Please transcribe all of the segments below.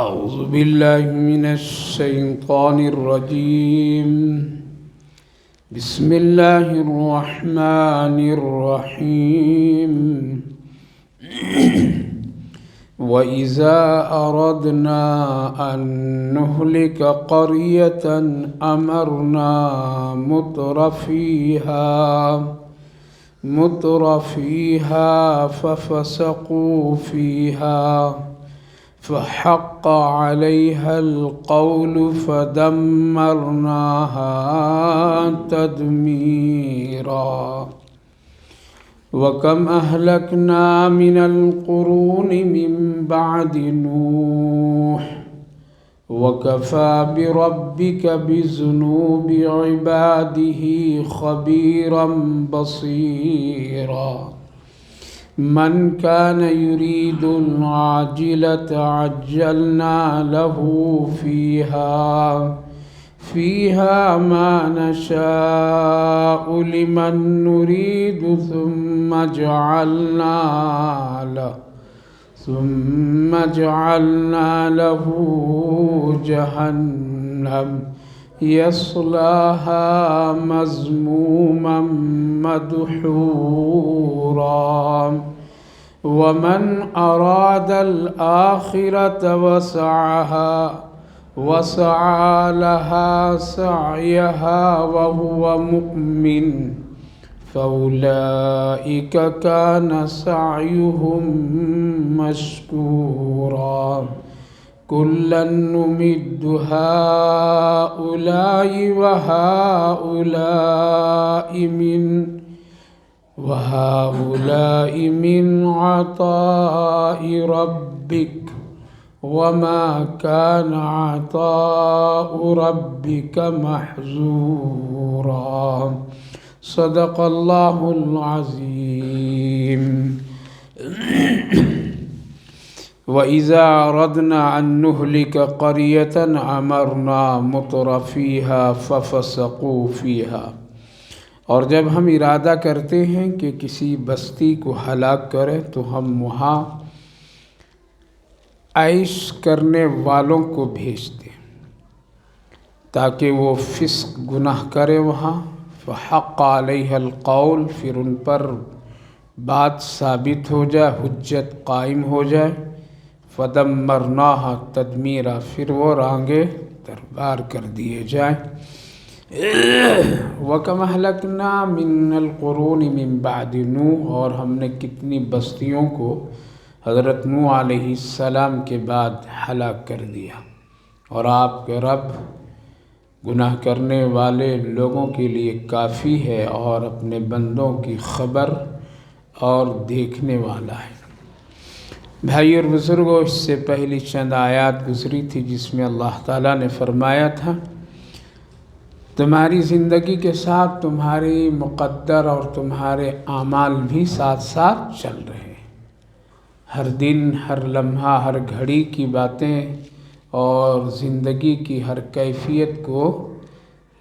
أعوذ بالله من الشيطان الرجيم. بسم الله الرحمن الرحيم. وإذا أردنا أن نهلك قرية أمرنا متر فيها ففسقوا فيها فحق عليها القول فدمرناها تدميرا. وكم أهلكنا من القرون من بعد نوح وكفى بربك بذنوب عباده خبيرا بصيرا. من كان يريد العاجلة عجلنا له فيها ما نشاء لمن نريد ثم جعلنا له جهنم يصلاها مذموما مدحورا. ومن أراد الآخرة وسعى لها سعيها وهو مؤمن فأولئك كان سعيهم مشكورا. كلا نمد هؤلاء وهؤلاء من عطاء ربك وما كان عطاء ربك محظورا. صدق الله العظيم. وَإِذَا أَرَدْنَا أَن نُهْلِكَ قَرْيَةً أَمَرْنَا مُتْرَ فِيهَا فَفَسَقُوا فِيهَا. اور جب ہم ارادہ کرتے ہیں کہ کسی بستی کو ہلاک کریں تو ہم وہاں عیش کرنے والوں کو بھیجتے ہیں تاکہ وہ فسق گناہ کرے وہاں. فحق علیہ القول، پھر ان پر بات ثابت ہو جائے، حجت قائم ہو جائے. فدمرناها تدمیرا، پھر وہ رانگے دربار کر دیے جائیں. وَكَمْ أَهْلَكْنَا مِنَ الْقُرُونِ مِنْ بَعْدِ نوح، اور ہم نے کتنی بستیوں کو حضرت نوح علیہ السلام کے بعد ہلاک کر دیا. اور آپ کے رب گناہ کرنے والے لوگوں کے لیے کافی ہے اور اپنے بندوں کی خبر اور دیکھنے والا ہے. بھائی اور بزرگوں، اس سے پہلی چند آیات گزری تھی جس میں اللہ تعالیٰ نے فرمایا تھا تمہاری زندگی کے ساتھ تمہاری مقدر اور تمہارے اعمال بھی ساتھ ساتھ چل رہے ہیں. ہر دن، ہر لمحہ، ہر گھڑی کی باتیں اور زندگی کی ہر کیفیت کو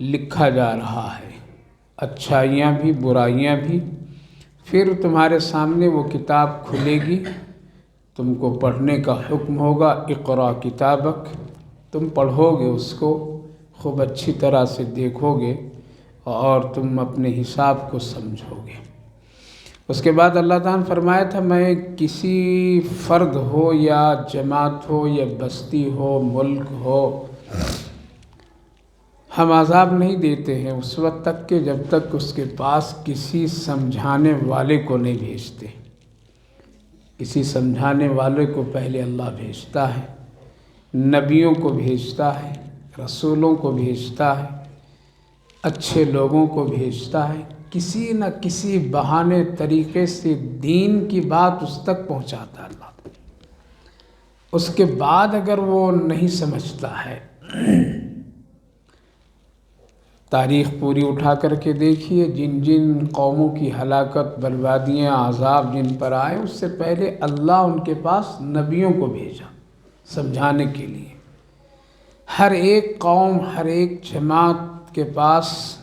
لکھا جا رہا ہے، اچھائیاں بھی برائیاں بھی. پھر تمہارے سامنے وہ کتاب کھلے گی، تم کو پڑھنے کا حکم ہوگا. اقرا کتابک، تم پڑھو گے، اس کو خوب اچھی طرح سے دیکھو گے اور تم اپنے حساب کو سمجھو گے. اس کے بعد اللہ تعالیٰ نے فرمایا تھا میں کسی فرد ہو یا جماعت ہو یا بستی ہو، ملک ہو، ہم عذاب نہیں دیتے ہیں اس وقت تک کہ جب تک اس کے پاس کسی سمجھانے والے کو نہیں بھیجتے. کسی سمجھانے والے کو پہلے اللہ بھیجتا ہے، نبیوں کو بھیجتا ہے، رسولوں کو بھیجتا ہے، اچھے لوگوں کو بھیجتا ہے. کسی نہ کسی بہانے طریقے سے دین کی بات اس تک پہنچاتا ہے اللہ. اس کے بعد اگر وہ نہیں سمجھتا ہے، تاریخ پوری اٹھا کر کے دیکھیے، جن جن قوموں کی ہلاکت، بربادیاں، عذاب جن پر آئے، اس سے پہلے اللہ ان کے پاس نبیوں کو بھیجا سمجھانے کے لیے. ہر ایک قوم، ہر ایک جماعت کے پاس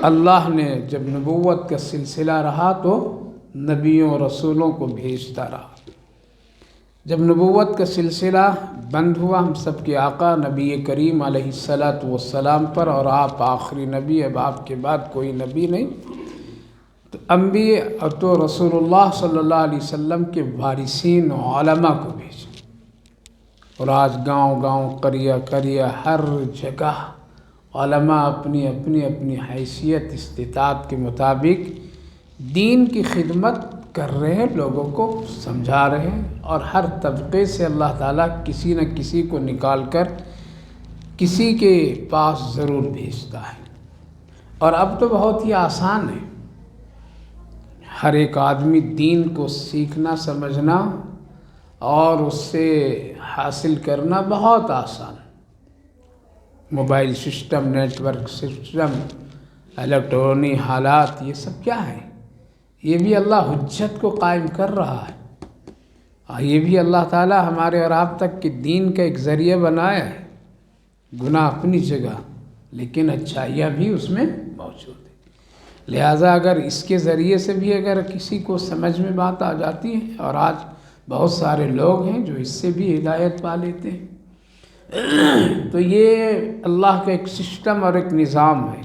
اللہ نے جب نبوت کا سلسلہ رہا تو نبیوں رسولوں کو بھیجتا رہا. جب نبوت کا سلسلہ بند ہوا ہم سب کے آقا نبی کریم علیہ الصلاۃ والسلام پر، اور آپ آخری نبی، اب آپ کے بعد کوئی نبی نہیں، تو انبیاء تو رسول اللہ صلی اللہ علیہ وسلم کے وارثین علماء کو بھیجا، اور آج گاؤں گاؤں قریہ قریہ ہر جگہ علماء اپنی اپنی اپنی حیثیت استطاعت کے مطابق دین کی خدمت کر رہے ہیں، لوگوں کو سمجھا رہے ہیں، اور ہر طبقے سے اللہ تعالیٰ کسی نہ کسی کو نکال کر کسی کے پاس ضرور بھیجتا ہے۔ اور اب تو بہت ہی آسان ہے، ہر ایک آدمی دین کو سیکھنا سمجھنا اور اس سے حاصل کرنا بہت آسان۔ Mobile system, network system, الیکٹرونی حالات، یہ سب کیا ہے؟ یہ بھی اللہ حجت کو قائم کر رہا ہے، اور یہ بھی اللہ تعالیٰ ہمارے اور آپ تک کے دین کا ایک ذریعہ بنایا ہے۔ گناہ اپنی جگہ، لیکن اچھائیاں بھی اس میں موجود ہیں، لہٰذا اگر اس کے ذریعے سے بھی اگر کسی کو سمجھ میں بات آ جاتی ہے، اور آج بہت سارے لوگ ہیں جو اس سے بھی ہدایت پا لیتے ہیں، تو یہ اللہ کا ایک سسٹم اور ایک نظام ہے۔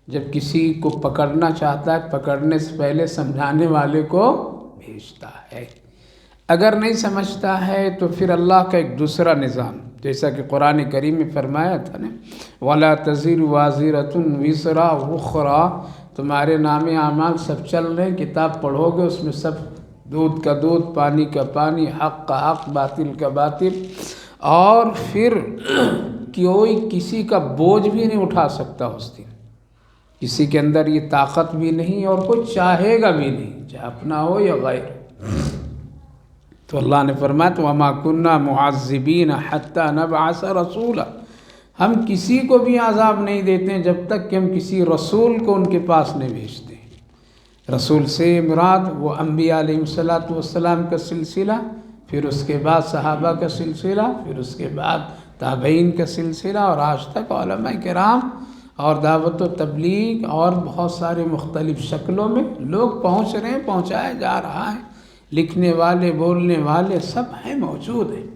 جب کسی کو پکڑنا چاہتا ہے، پکڑنے سے پہلے سمجھانے والے کو بھیجتا ہے، اگر نہیں سمجھتا ہے تو پھر اللہ کا ایک دوسرا نظام، جیسا کہ قرآن کریم میں فرمایا تھا نا، وَلَا تَزِرُ وَازِرَةٌ وِزْرَ أُخْرَىٰ، تمہارے نام اعمال سب چل رہے ہیں، کتاب پڑھو گے اس میں سب دودھ کا دودھ، پانی کا پانی، حق کا حق، باطل کا باطل، اور پھر کوئی کسی کا بوجھ بھی نہیں اٹھا سکتا اس دن، کسی کے اندر یہ طاقت بھی نہیں، اور کوئی چاہے گا بھی نہیں، چاہے اپنا ہو یا غیر۔ تو اللہ نے فرمایا تو وَمَا كُنَّا مُعَذِّبِينَ حَتَّى نَبْعَثَ رَسُولًا، ہم کسی کو بھی عذاب نہیں دیتے جب تک کہ ہم کسی رسول کو ان کے پاس نہیں بھیجتے۔ رسول سے مراد وہ انبیاء علیہ الصلاۃ والسلام کا سلسلہ، پھر اس کے بعد صحابہ کا سلسلہ، پھر اس کے بعد تابعین کا سلسلہ، اور آج تک علماء کرام، اور دعوت و تبلیغ، اور بہت سارے مختلف شکلوں میں لوگ پہنچ رہے ہیں، پہنچایا جا رہا ہے، لکھنے والے، بولنے والے سب ہیں، موجود ہیں۔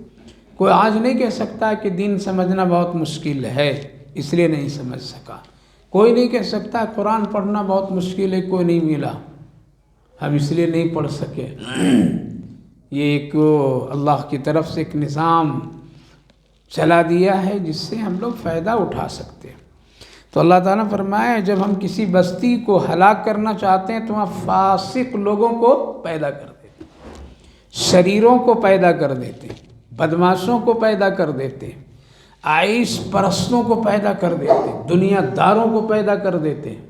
کوئی آج نہیں کہہ سکتا کہ دین سمجھنا بہت مشکل ہے اس لیے نہیں سمجھ سکا، کوئی نہیں کہہ سکتا قرآن پڑھنا بہت مشکل ہے، کوئی نہیں ملا ہم اس لیے نہیں پڑھ سکے۔ یہ ایک اللہ کی طرف سے ایک نظام چلا دیا ہے جس سے ہم لوگ فائدہ اٹھا سکتے ہیں۔ تو اللہ تعالیٰ نے فرمایا جب ہم کسی بستی کو ہلاک کرنا چاہتے ہیں تو وہاں فاسق لوگوں کو پیدا کر دیتے ہیں، شریروں کو پیدا کر دیتے ہیں، بدماشوں کو پیدا کر دیتے ہیں، عیش پرستوں کو پیدا کر دیتے ہیں، دنیا داروں کو پیدا کر دیتے ہیں،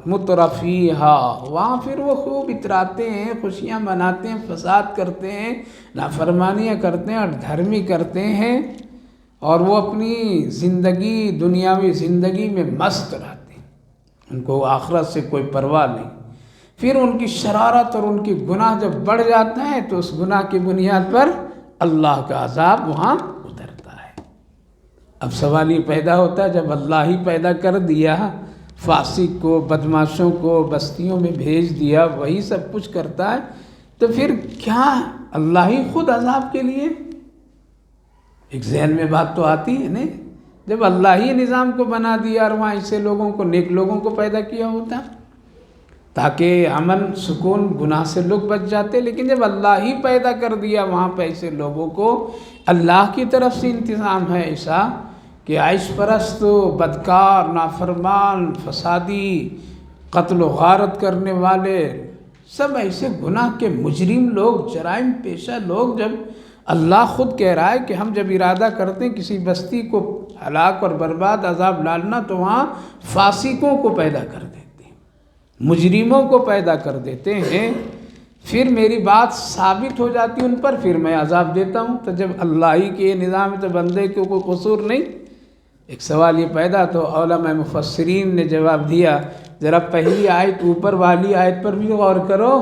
مترفیہا، وہاں پھر وہ خوب اتراتے ہیں، خوشیاں مناتے ہیں، فساد کرتے ہیں، نافرمانیاں کرتے ہیں اور دھرمی کرتے ہیں، اور وہ اپنی زندگی، دنیاوی زندگی میں مست رہتے ہیں، ان کو آخرت سے کوئی پرواہ نہیں۔ پھر ان کی شرارت اور ان کی گناہ جب بڑھ جاتا ہے تو اس گناہ کی بنیاد پر اللہ کا عذاب وہاں اترتا ہے۔ اب سوال یہ پیدا ہوتا ہے جب اللہ ہی پیدا کر دیا، فاسق کو، بدماشوں کو بستیوں میں بھیج دیا، وہی سب کچھ کرتا ہے، تو پھر کیا اللہ ہی خود عذاب کے لیے؟ ایک ذہن میں بات تو آتی ہے نہیں، جب اللہ ہی نظام کو بنا دیا اور وہاں ایسے لوگوں کو، نیک لوگوں کو پیدا کیا ہوتا تاکہ امن سکون، گناہ سے لوگ بچ جاتے، لیکن جب اللہ ہی پیدا کر دیا وہاں پہ ایسے لوگوں کو، اللہ کی طرف سے انتظام ہے ایسا کہ عیش پرست، بدکار، نافرمان، فسادی، قتل و غارت کرنے والے، سب ایسے گناہ کے مجرم لوگ، جرائم پیشہ لوگ، جب اللہ خود کہہ رہا ہے کہ ہم جب ارادہ کرتے ہیں کسی بستی کو ہلاک اور برباد، عذاب ڈالنا، تو وہاں فاسقوں کو پیدا کر دیتے ہیں، مجرموں کو پیدا کر دیتے ہیں، پھر میری بات ثابت ہو جاتی ہے ان پر، پھر میں عذاب دیتا ہوں۔ تو جب اللہ ہی کے نظام ہے تو بندے کو کوئی قصور نہیں۔ ایک سوال یہ پیدا، تو علماء مفسرین نے جواب دیا، ذرا پہلی آیت، اوپر والی آیت پر بھی غور کرو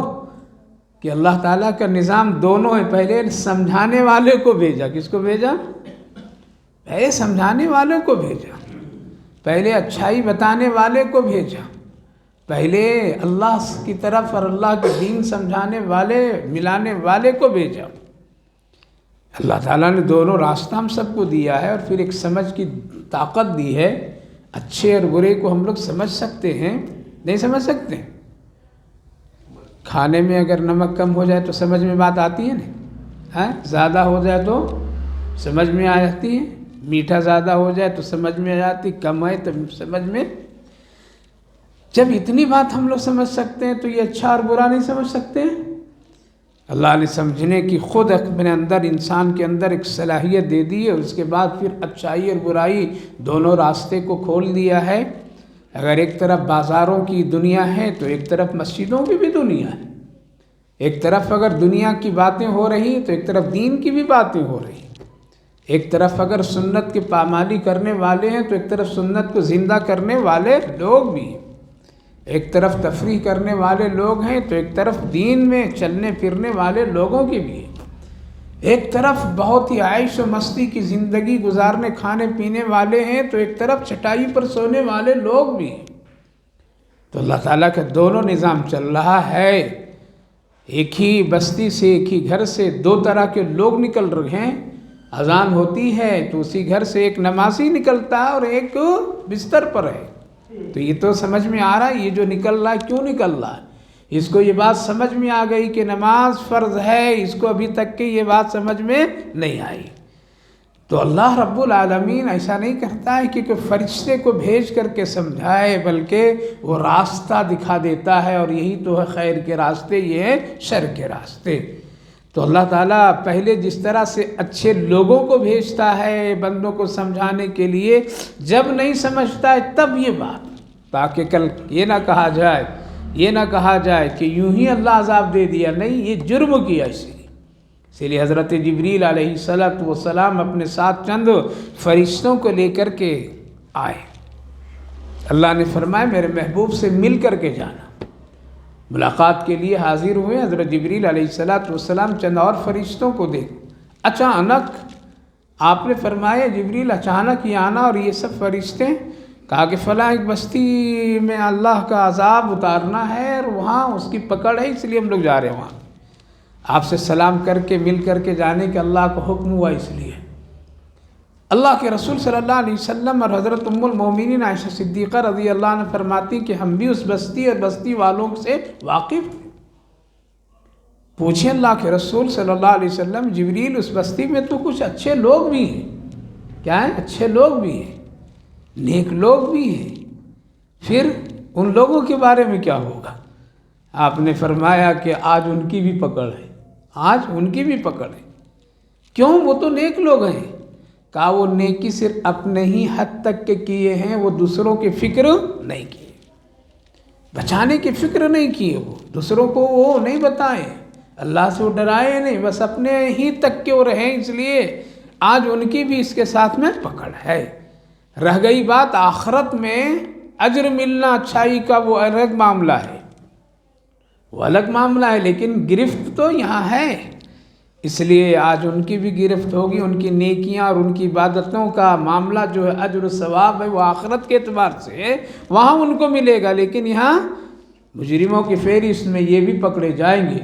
کہ اللہ تعالیٰ کا نظام دونوں ہے۔ پہلے سمجھانے والے کو بھیجا، کس کو بھیجا؟ پہلے سمجھانے والے کو بھیجا، پہلے اچھائی بتانے والے کو بھیجا، پہلے اللہ کی طرف اور اللہ کے دین سمجھانے والے ملانے والے کو بھیجا۔ اللہ تعالیٰ نے دونوں راستہ ہم سب کو دیا ہے، اور پھر ایک سمجھ کی طاقت دی ہے۔ اچھے اور برے کو ہم لوگ سمجھ سکتے ہیں، نہیں سمجھ سکتے؟ کھانے میں اگر نمک کم ہو جائے تو سمجھ میں بات آتی ہے نا، زیادہ ہو جائے تو سمجھ میں آ جاتی ہے، میٹھا زیادہ ہو جائے تو سمجھ میں آ جاتی، کم ہے تو سمجھ میں۔ جب اتنی بات ہم لوگ سمجھ سکتے ہیں تو یہ اچھا اور برا نہیں سمجھ سکتے؟ اللہ نے سمجھنے کی خود اپنے اندر انسان کے اندر ایک صلاحیت دے دی ہے، اس کے بعد پھر اچھائی اور برائی دونوں راستے کو کھول دیا ہے۔ اگر ایک طرف بازاروں کی دنیا ہے تو ایک طرف مسجدوں کی بھی دنیا ہے۔ ایک طرف اگر دنیا کی باتیں ہو رہی تو ایک طرف دین کی بھی باتیں ہو رہی۔ ایک طرف اگر سنت کی پامالی کرنے والے ہیں تو ایک طرف سنت کو زندہ کرنے والے لوگ بھی ہیں۔ ایک طرف تفریح کرنے والے لوگ ہیں تو ایک طرف دین میں چلنے پھرنے والے لوگوں کی بھی ہے۔ ایک طرف بہت ہی عیش و مستی کی زندگی گزارنے کھانے پینے والے ہیں تو ایک طرف چٹائی پر سونے والے لوگ بھی ہیں۔ تو اللہ تعالیٰ کا دونوں نظام چل رہا ہے۔ ایک ہی بستی سے، ایک ہی گھر سے دو طرح کے لوگ نکل رہے ہیں۔ اذان ہوتی ہے تو اسی گھر سے ایک نمازی نکلتا ہے اور ایک بستر پر ہے۔ تو یہ تو سمجھ میں آ رہا ہے یہ جو نکل رہا ہے کیوں نکل رہا ہے۔ اس کو یہ بات سمجھ میں آ گئی کہ نماز فرض ہے، اس کو ابھی تک کہ یہ بات سمجھ میں نہیں آئی۔ تو اللہ رب العالمین ایسا نہیں کرتا ہے کہ کوئی فرشتے کو بھیج کر کے سمجھائے، بلکہ وہ راستہ دکھا دیتا ہے، اور یہی تو ہے خیر کے راستے، یہ ہے شر کے راستے۔ تو اللہ تعالیٰ پہلے جس طرح سے اچھے لوگوں کو بھیجتا ہے بندوں کو سمجھانے کے لیے، جب نہیں سمجھتا ہے تب یہ بات، تاکہ کل یہ نہ کہا جائے کہ یوں ہی اللہ عذاب دے دیا، نہیں، یہ جرم کیا اسی لیے حضرت جبریل علیہ السلام اپنے ساتھ چند فرشتوں کو لے کر کے آئے۔ اللہ نے فرمایا میرے محبوب سے مل کر کے جانا۔ ملاقات کے لیے حاضر ہوئے حضرت جبریل علیہ السلام چند اور فرشتوں کو دیکھ، اچانک آپ نے فرمایا جبریل اچانک یہ آنا اور یہ سب فرشتے؟ کہا کہ فلاں ایک بستی میں اللہ کا عذاب اتارنا ہے اور وہاں اس کی پکڑ ہے، اس لیے ہم لوگ جا رہے ہیں وہاں۔ آپ سے سلام کر کے مل کر کے جانے کے اللہ کو حکم ہوا، اس لیے اللہ کے رسول صلی اللہ علیہ وسلم اور حضرت ام المومنین عائشہ صدیقہ رضی اللہ عنہ فرماتی کہ ہم بھی اس بستی اور بستی والوں سے واقف تھے۔ پوچھیں اللہ کے رسول صلی اللہ علیہ وسلم جبریل اس بستی میں تو کچھ اچھے لوگ بھی ہیں، کیا ہیں؟ اچھے لوگ بھی ہیں، نیک لوگ بھی ہیں، پھر ان لوگوں کے بارے میں کیا ہوگا؟ آپ نے فرمایا کہ آج ان کی بھی پکڑ ہے، آج ان کی بھی پکڑ ہے۔ کیوں؟ وہ تو نیک لوگ ہیں۔ کہا وہ نیکی صرف اپنے ہی حد تک کے کیے ہیں، وہ دوسروں کی فکر نہیں کیے، بچانے کی فکر نہیں کیے، وہ دوسروں کو وہ نہیں بتائیں، اللہ سے وہ ڈرائے نہیں، بس اپنے ہی تک کے وہ رہیں، اس لیے آج ان کی بھی اس کے ساتھ میں پکڑ ہے۔ رہ گئی بات آخرت میں اجر ملنا اچھائی کا، وہ الگ معاملہ ہے، وہ الگ معاملہ ہے، لیکن گرفت تو یہاں ہے، اس لیے آج ان کی بھی گرفت ہوگی، ان کی نیکیاں اور ان کی عبادتوں کا معاملہ جو ہے اجر و ثواب ہے وہ آخرت کے اعتبار سے وہاں ان کو ملے گا، لیکن یہاں مجرموں کی فہرست میں یہ بھی پکڑے جائیں گے۔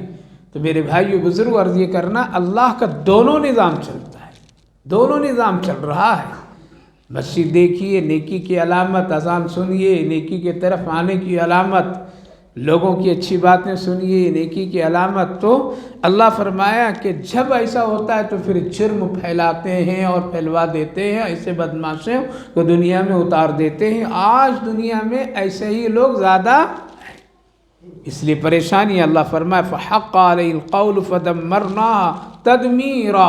تو میرے بھائیو بزرگ عرض یہ کرنا، اللہ کا دونوں نظام چلتا ہے، دونوں نظام چل رہا ہے۔ مسجد دیکھیے نیکی کی علامت، اذان سنیے نیکی کے طرف آنے کی علامت، لوگوں کی اچھی باتیں سنیے نیکی کی علامت۔ تو اللہ فرمایا کہ جب ایسا ہوتا ہے تو پھر جرم پھیلاتے ہیں اور پھیلوا دیتے ہیں، ایسے بدماشوں کو دنیا میں اتار دیتے ہیں۔ آج دنیا میں ایسے ہی لوگ زیادہ ہیں، اس لیے پریشانی۔ اللہ فرمایا فحق علیہ القول فدمرناها تدمیرا،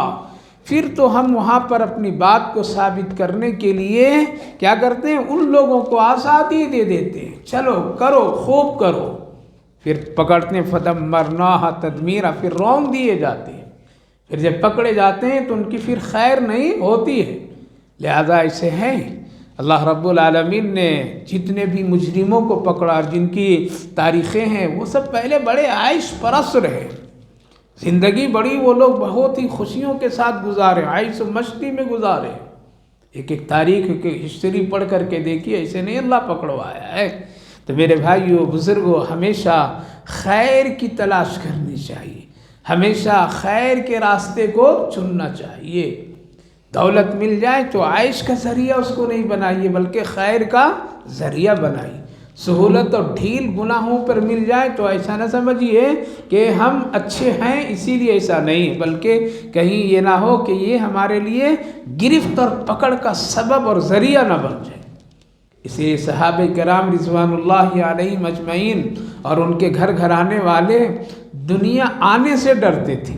پھر تو ہم وہاں پر اپنی بات کو ثابت کرنے کے لیے کیا کرتے ہیں؟ ان لوگوں کو آزادی دے دیتے ہیں، چلو کرو، خوب کرو، پھر پکڑتے ہیں فدمرناها تدمیرا، پھر رونق دیے جاتے ہیں، پھر جب پکڑے جاتے ہیں تو ان کی پھر خیر نہیں ہوتی ہے۔ لہذا ایسے ہیں اللہ رب العالمین نے جتنے بھی مجرموں کو پکڑا اور جن کی تاریخیں ہیں وہ سب پہلے بڑے عیش پرست رہے، زندگی بڑی وہ لوگ بہت ہی خوشیوں کے ساتھ گزارے، عیش و مستی میں گزارے۔ ایک ایک تاریخ کی ہسٹری پڑھ کر کے دیکھیے، ایسے نہیں اللہ پکڑوایا ہے، تو میرے بھائیو بزرگوں، ہمیشہ خیر کی تلاش کرنی چاہیے، ہمیشہ خیر کے راستے کو چننا چاہیے۔ دولت مل جائے تو عیش کا ذریعہ اس کو نہیں بنائیے، بلکہ خیر کا ذریعہ بنائیے۔ سہولت اور ڈھیل گناہوں پر مل جائے تو ایسا نہ سمجھیے کہ ہم اچھے ہیں اسی لیے ایسا نہیں، بلکہ کہیں یہ نہ ہو کہ یہ ہمارے لیے گرفت اور پکڑ کا سبب اور ذریعہ نہ بن جائے۔ اس لیے صحابہ کرام رضوان اللہ علیہم اجمعین اور ان کے گھر گھرانے والے دنیا آنے سے ڈرتے تھے۔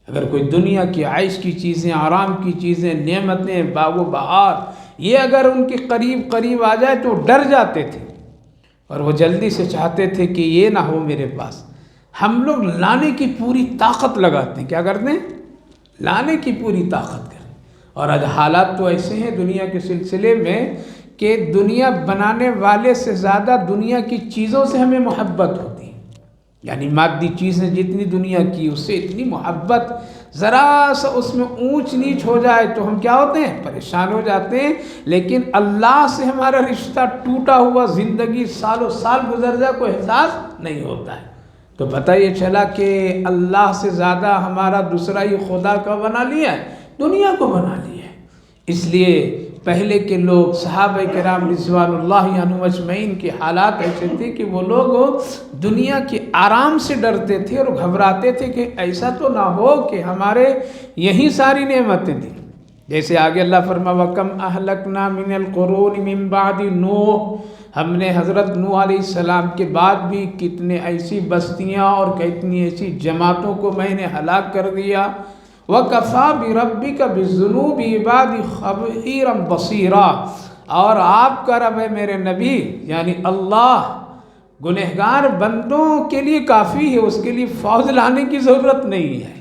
اگر کوئی دنیا کی عیش کی چیزیں، آرام کی چیزیں، نعمتیں، باغ و بہار، یہ اگر ان کے قریب آ جائے تو ڈر جاتے تھے، اور وہ جلدی سے چاہتے تھے کہ یہ نہ ہو میرے پاس۔ ہم لوگ لانے کی پوری طاقت لگاتے ہیں، کیا کرتے ہیں؟ لانے کی پوری طاقت کریں۔ اور آج حالات تو ایسے ہیں دنیا کے سلسلے میں کہ دنیا بنانے والے سے زیادہ دنیا کی چیزوں سے ہمیں محبت ہوتی ہے۔ یعنی مادی چیزیں جتنی دنیا کی، اس سے اتنی محبت، ذرا سا اس میں اونچ نیچ ہو جائے تو ہم کیا ہوتے ہیں؟ پریشان ہو جاتے ہیں۔ لیکن اللہ سے ہمارا رشتہ ٹوٹا ہوا، زندگی سالوں سال گزر جائے کوئی احساس نہیں ہوتا ہے۔ تو پتہ یہ چلا کہ اللہ سے زیادہ ہمارا دوسرا ہی خدا کا بنا لیا ہے، دنیا کو بنا لیا ہے۔ اس لیے پہلے کے لوگ صحابہ کرام رضوان اللہ عنہم اجمعین کے حالات ایسے تھے کہ وہ لوگ دنیا کے آرام سے ڈرتے تھے اور گھبراتے تھے کہ ایسا تو نہ ہو کہ ہمارے یہی ساری نعمتیں تھیں۔ جیسے آگے اللہ فرما وَكَمْ أَهْلَكْنَا مِنَ الْقُرُونِ مِن بَعْدِ نوح، ہم نے حضرت نوح علیہ السلام کے بعد بھی کتنے ایسی بستیاں اور کتنی ایسی جماعتوں کو میں نے ہلاک کر دیا۔ وَكَفَى بِرَبِّكَ بِالذُّنُوبِ عِبَادِ خَبِيرًا بَصِيرًا، اور آپ کا رب ہے میرے نبی یعنی اللہ گنہگار بندوں کے لیے کافی ہے، اس کے لیے فوج لانے کی ضرورت نہیں ہے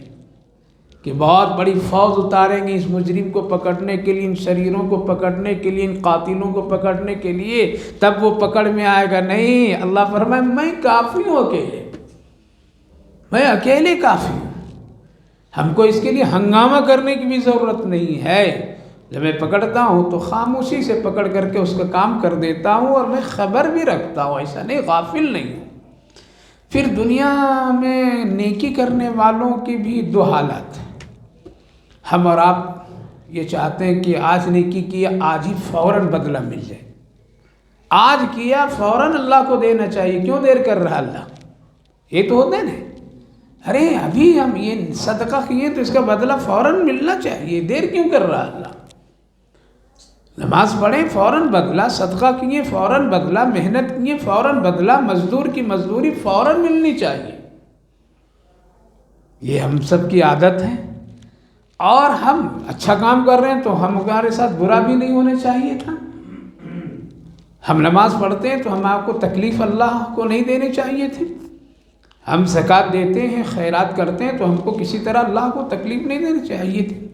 کہ بہت بڑی فوج اتاریں گے اس مجرم کو پکڑنے کے لیے، ان شریروں کو پکڑنے کے لیے، ان قاتلوں کو پکڑنے کے لیے، تب وہ پکڑ میں آئے گا۔ نہیں، اللہ فرمائے میں کافی ہوں اکیلے، میں اکیلے کافی ہوں، ہم کو اس کے لیے ہنگامہ کرنے کی بھی ضرورت نہیں ہے۔ جب میں پکڑتا ہوں تو خاموشی سے پکڑ کر کے اس کا کام کر دیتا ہوں، اور میں خبر بھی رکھتا ہوں، ایسا نہیں غافل نہیں ہوں۔ پھر دنیا میں نیکی کرنے والوں کی بھی دو حالات ہیں۔ ہم اور آپ یہ چاہتے ہیں کہ آج نیکی کیا، آج ہی فوراً بدلہ مل جائے، آج کیا فوراً اللہ کو دینا چاہیے، کیوں دیر کر رہا اللہ؟ یہ تو ہوتا ہے نا، ارے ابھی ہم یہ صدقہ کیے تو اس کا بدلہ فوراً ملنا چاہیے، دیر کیوں کر رہا اللہ؟ نماز پڑھیں فوراً بدلہ، صدقہ کیے فوراً بدلہ، محنت کیے فوراً بدلہ، مزدور کی مزدوری فوراً ملنی چاہیے۔ یہ ہم سب کی عادت ہے، اور ہم اچھا کام کر رہے ہیں تو ہمارے ساتھ برا بھی نہیں ہونا چاہیے تھا۔ ہم نماز پڑھتے ہیں تو ہم آپ کو تکلیف اللہ کو نہیں دینے چاہیے تھے۔ ہم زکوٰۃ دیتے ہیں، خیرات کرتے ہیں تو ہم کو کسی طرح اللہ کو تکلیف نہیں دینی چاہیے تھی۔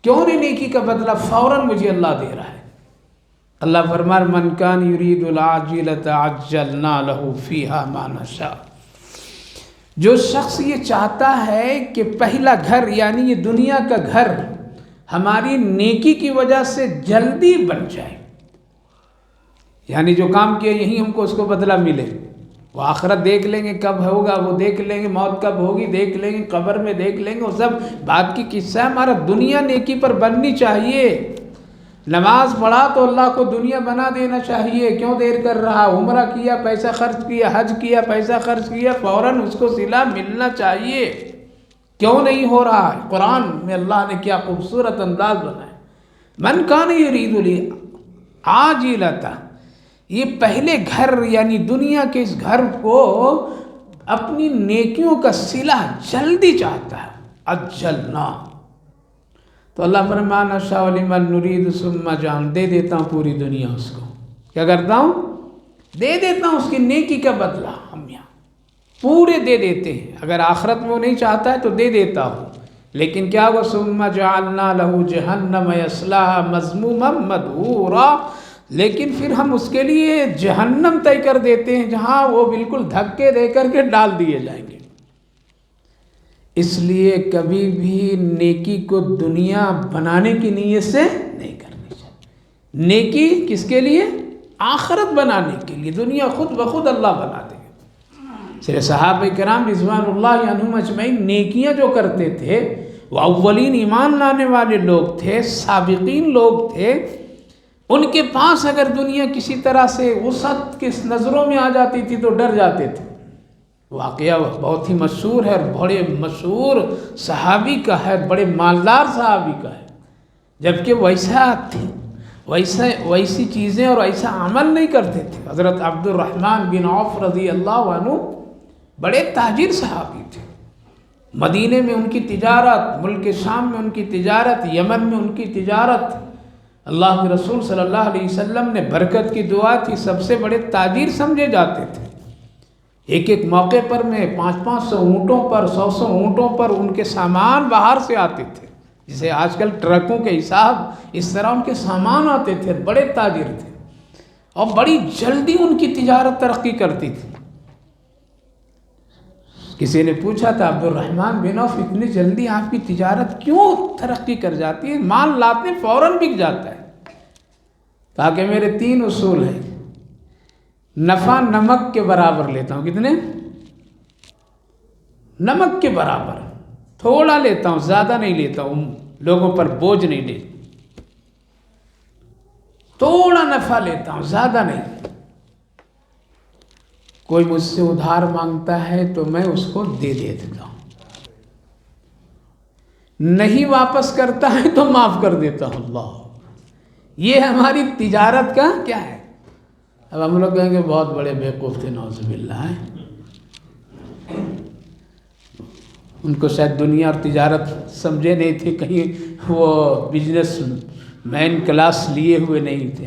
کیوں نہیں نیکی کا بدلہ فوراً مجھے اللہ دے رہا ہے؟ اللہ فرمائے من کان یرید العاجلۃ عجلنا لہ فیہا ما نشاء، جو شخص یہ چاہتا ہے کہ پہلا گھر یعنی یہ دنیا کا گھر ہماری نیکی کی وجہ سے جلدی بن جائے، یعنی جو کام کیا یہیں ہم کو اس کو بدلہ ملے، وہ آخرت دیکھ لیں گے کب ہوگا، وہ دیکھ لیں گے موت کب ہوگی، دیکھ لیں گے قبر میں دیکھ لیں گے، وہ سب بات کی قصہ ہے۔ ہمارا دنیا نیکی پر بننی چاہیے۔ نماز پڑھا تو اللہ کو دنیا بنا دینا چاہیے، کیوں دیر کر رہا؟ عمرہ کیا، پیسہ خرچ کیا، حج کیا، پیسہ خرچ کیا، فوراً اس کو صلہ ملنا چاہیے، کیوں نہیں ہو رہا؟ قرآن میں اللہ نے کیا خوبصورت انداز بنایا، من کان یرید العاجلۃ، یہ پہلے گھر یعنی دنیا کے اس گھر کو اپنی نیکیوں کا صلہ جلدی چاہتا ہے، اجلنا، تو اللہ فرمایا نشاء لمن نرید ثم جعل، دے دیتا ہوں پوری دنیا اس کو، کیا کرتا ہوں؟ دے دیتا ہوں اس کی نیکی کا بدلہ، ہم یہاں پورے دے دیتے ہیں۔ اگر آخرت میں وہ نہیں چاہتا ہے تو دے دیتا ہوں، لیکن کیا وہ ثم جعلنا لہ جہنم یصلاها مذموما مدحورا، لیکن پھر ہم اس کے لیے جہنم طے کر دیتے ہیں جہاں وہ بالکل دھکے دے کر کے ڈال دیے جائیں گے۔ اس لیے کبھی بھی نیکی کو دنیا بنانے کی نیت سے نہیں کرنی چاہیے۔ نیکی کس کے لیے؟ آخرت بنانے کے لیے، دنیا خود بخود اللہ بنا دے گا۔ صرف صحابہ کرام رضوان اللہ عنہم اجمعین نیکیاں جو کرتے تھے، وہ اولین ایمان لانے والے لوگ تھے، سابقین لوگ تھے، ان کے پاس اگر دنیا کسی طرح سے وسعت کی نظروں میں آ جاتی تھی تو ڈر جاتے تھے۔ واقعہ بہت ہی مشہور ہے، بڑے مشہور صحابی کا ہے، بڑے مالدار صحابی کا ہے، جبکہ ویسی چیزیں اور ایسا عمل نہیں کرتے تھے۔ حضرت عبد الرحمن بن عوف رضی اللہ عنہ بڑے تاجر صحابی تھے، مدینے میں ان کی تجارت، ملک شام میں ان کی تجارت، یمن میں ان کی تجارت، اللہ کے رسول صلی اللہ علیہ وسلم نے برکت کی دعا تھی، سب سے بڑے تاجر سمجھے جاتے تھے۔ ایک ایک موقع پر میں 500 اونٹوں پر، 100 اونٹوں پر ان کے سامان باہر سے آتے تھے، جسے آج کل ٹرکوں کے حساب، اس طرح ان کے سامان آتے تھے، بڑے تاجر تھے، اور بڑی جلدی ان کی تجارت ترقی کرتی تھی۔ کسی نے پوچھا تھا عبد الرحمن بن عوف اتنی جلدی آپ کی تجارت کیوں ترقی کر جاتی ہے؟ مال لاتے فوراً بک جاتا ہے۔ کہا کہ میرے 3 اصول ہیں، نفع نمک کے برابر لیتا ہوں۔ کتنے؟ نمک کے برابر، تھوڑا لیتا ہوں، زیادہ نہیں لیتا ہوں، لوگوں پر بوجھ نہیں لیتا، تھوڑا نفع لیتا ہوں، زیادہ نہیں۔ کوئی مجھ سے ادھار مانگتا ہے تو میں اس کو دے دیتا ہوں، نہیں واپس کرتا ہے تو معاف کر دیتا ہوں۔ اللہ، یہ ہماری تجارت کا کیا ہے؟ اب ہم لوگ کہیں گے بہت بڑے بیوقوف تھے، نعوذ باللہ ہے، ان کو شاید دنیا اور تجارت سمجھے نہیں تھے، کہیں وہ بزنس مین کلاس لیے ہوئے نہیں تھے۔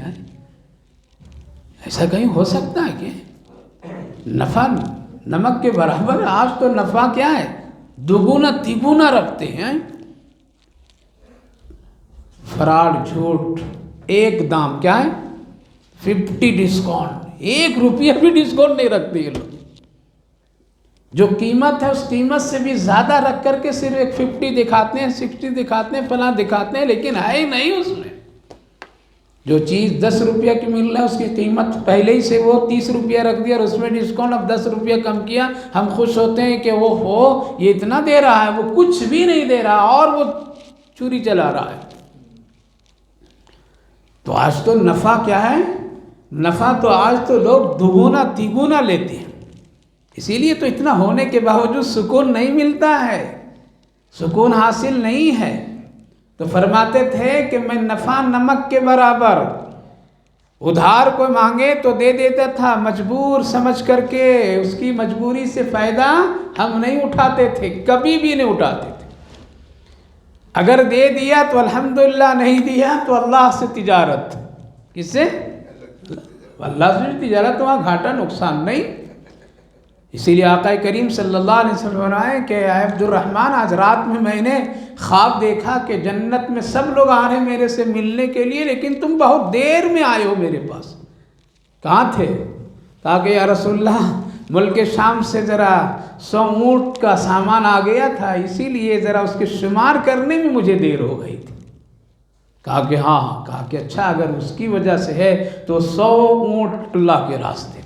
ایسا کہیں ہو سکتا ہے کہ نفع نمک کے برابر؟ آج تو نفع کیا ہے، دگنا تگنا رکھتے ہیں، فراڈ، جھوٹ، ایک دام، کیا ہے 50 ڈسکاؤنٹ، 1 روپیہ بھی ڈسکاؤنٹ نہیں رکھتے یہ لوگ، جو قیمت ہے اس قیمت سے بھی زیادہ رکھ کر کے صرف ایک 50 دکھاتے ہیں، 60 دکھاتے ہیں، فلاں دکھاتے ہیں، لیکن ہے ہی نہیں اس میں۔ جو چیز 10 روپیہ کی مل رہا ہے اس کی قیمت پہلے ہی سے وہ 30 روپیہ رکھ دیا، اور اس میں ڈسکاؤنٹ اب 10 روپیہ کم کیا، ہم خوش ہوتے ہیں کہ وہ یہ اتنا دے رہا ہے، وہ کچھ بھی نہیں دے رہا اور وہ چوری چلا رہا ہے۔ تو آج تو نفع کیا ہے، نفع تو آج تو لوگ دگنا تگنا لیتے ہیں، اسی لیے تو اتنا ہونے کے باوجود سکون نہیں ملتا ہے، سکون حاصل نہیں ہے۔ تو فرماتے تھے کہ میں نفع نمک کے برابر، ادھار کوئی مانگے تو دے دیتا تھا، مجبور سمجھ کر کے اس کی مجبوری سے فائدہ ہم نہیں اٹھاتے تھے، کبھی بھی نہیں اٹھاتے تھے۔ اگر دے دیا تو الحمدللہ، نہیں دیا تو اللہ سے تجارت۔ کس سے؟ اللہ سے تجارت، وہاں گھاٹا نقصان نہیں۔ اسی لیے آقا کریم صلی اللہ علیہ وسلم فرمائے کہ اے عبد الرحمن، آج رات میں نے خواب دیکھا کہ جنت میں سب لوگ آ رہے ہیں میرے سے ملنے کے لیے، لیکن تم بہت دیر میں آئے ہو میرے پاس۔ کہاں تھے؟ کہا کہ یا رسول اللہ، ملک شام سے ذرا 100 اونٹ کا سامان آ گیا تھا، اسی لیے ذرا اس کے شمار کرنے میں مجھے دیر ہو گئی تھی۔ کہا کہ ہاں، کہا کہ اچھا، اگر اس کی وجہ سے ہے تو 100 اونٹ اللہ کے راستے میں۔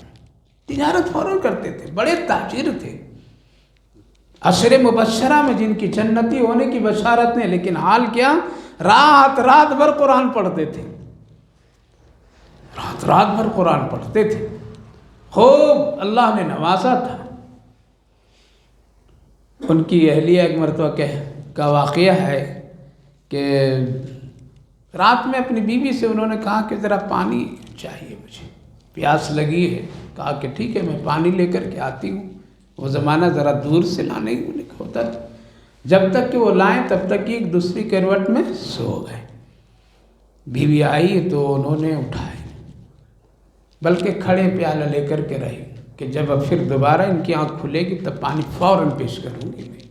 تجارت فوراً کرتے تھے، بڑے تاجر تھے، عشر مبشرہ میں جن کی جنتی ہونے کی بشارت نے، لیکن حال کیا، رات بھر قرآن پڑھتے تھے، رات بھر قرآن پڑھتے تھے، خوب اللہ نے نوازا تھا۔ ان کی اہلیہ ایک مرتبہ کا واقعہ ہے کہ رات میں اپنی بیوی سے انہوں نے کہا کہ ذرا پانی چاہیے، مجھے پیاس لگی ہے۔ کہا کہ ٹھیک ہے، میں پانی لے کر کے آتی ہوں۔ وہ زمانہ ذرا دور سے لانے ہوتا تھا، جب تک کہ وہ لائیں تب تک کہ ایک دوسری کروٹ میں سو گئے۔ بیوی آئی تو انہوں نے اٹھائے، بلکہ کھڑے پیالہ لے کر کے رہی کہ جب اب پھر دوبارہ ان کی آنکھ کھلے گی تب پانی فوراً پیش کروں گی میں،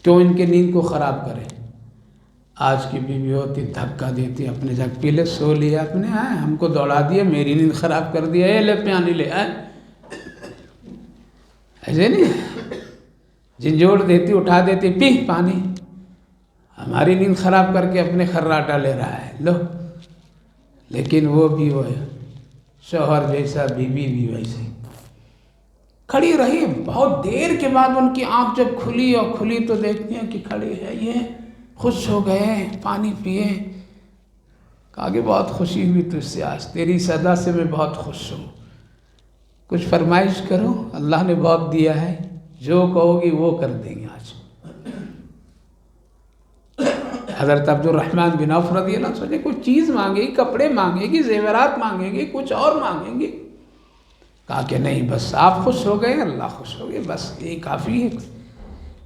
کیوں ان کے نیند کو خراب کرے۔ آج کی بیوی ہوتی دھکا دیتی، اپنے جگ پی لے، سو لیا اپنے، ہم کو دوڑا دیا، میری نیند خراب کر دیا، لے پانی لے آئے، ایسے نہیں، جھنجھوڑ دیتی، اٹھا دیتی، پی پانی، ہماری نیند خراب کر کے اپنے خراٹا لے رہا ہے، لو لیکن وہ بھی وہ شوہر جیسا، بیوی بھی ویسے کھڑی رہی۔ بہت دیر کے بعد ان کی آنکھ جب کھلی تو دیکھتے ہیں کہ کھڑی ہے، یہ خوش ہو گئے، پانی پیے۔ کہا کہ بہت خوشی ہوئی تجھ سے آج، تیری صدا سے میں بہت خوش ہوں، کچھ فرمائش کرو، اللہ نے بہت دیا ہے، جو کہو گی وہ کر دیں گے آج۔ حضرت عبد الرحمن بن عوف رضی اللہ عنہ سوچے کوئی چیز مانگے گی، کپڑے مانگے گی، زیورات مانگے گی، کچھ اور مانگیں گے۔ کہا کہ نہیں، بس آپ خوش ہو گئے، اللہ خوش ہو گئے، بس یہ کافی ہے۔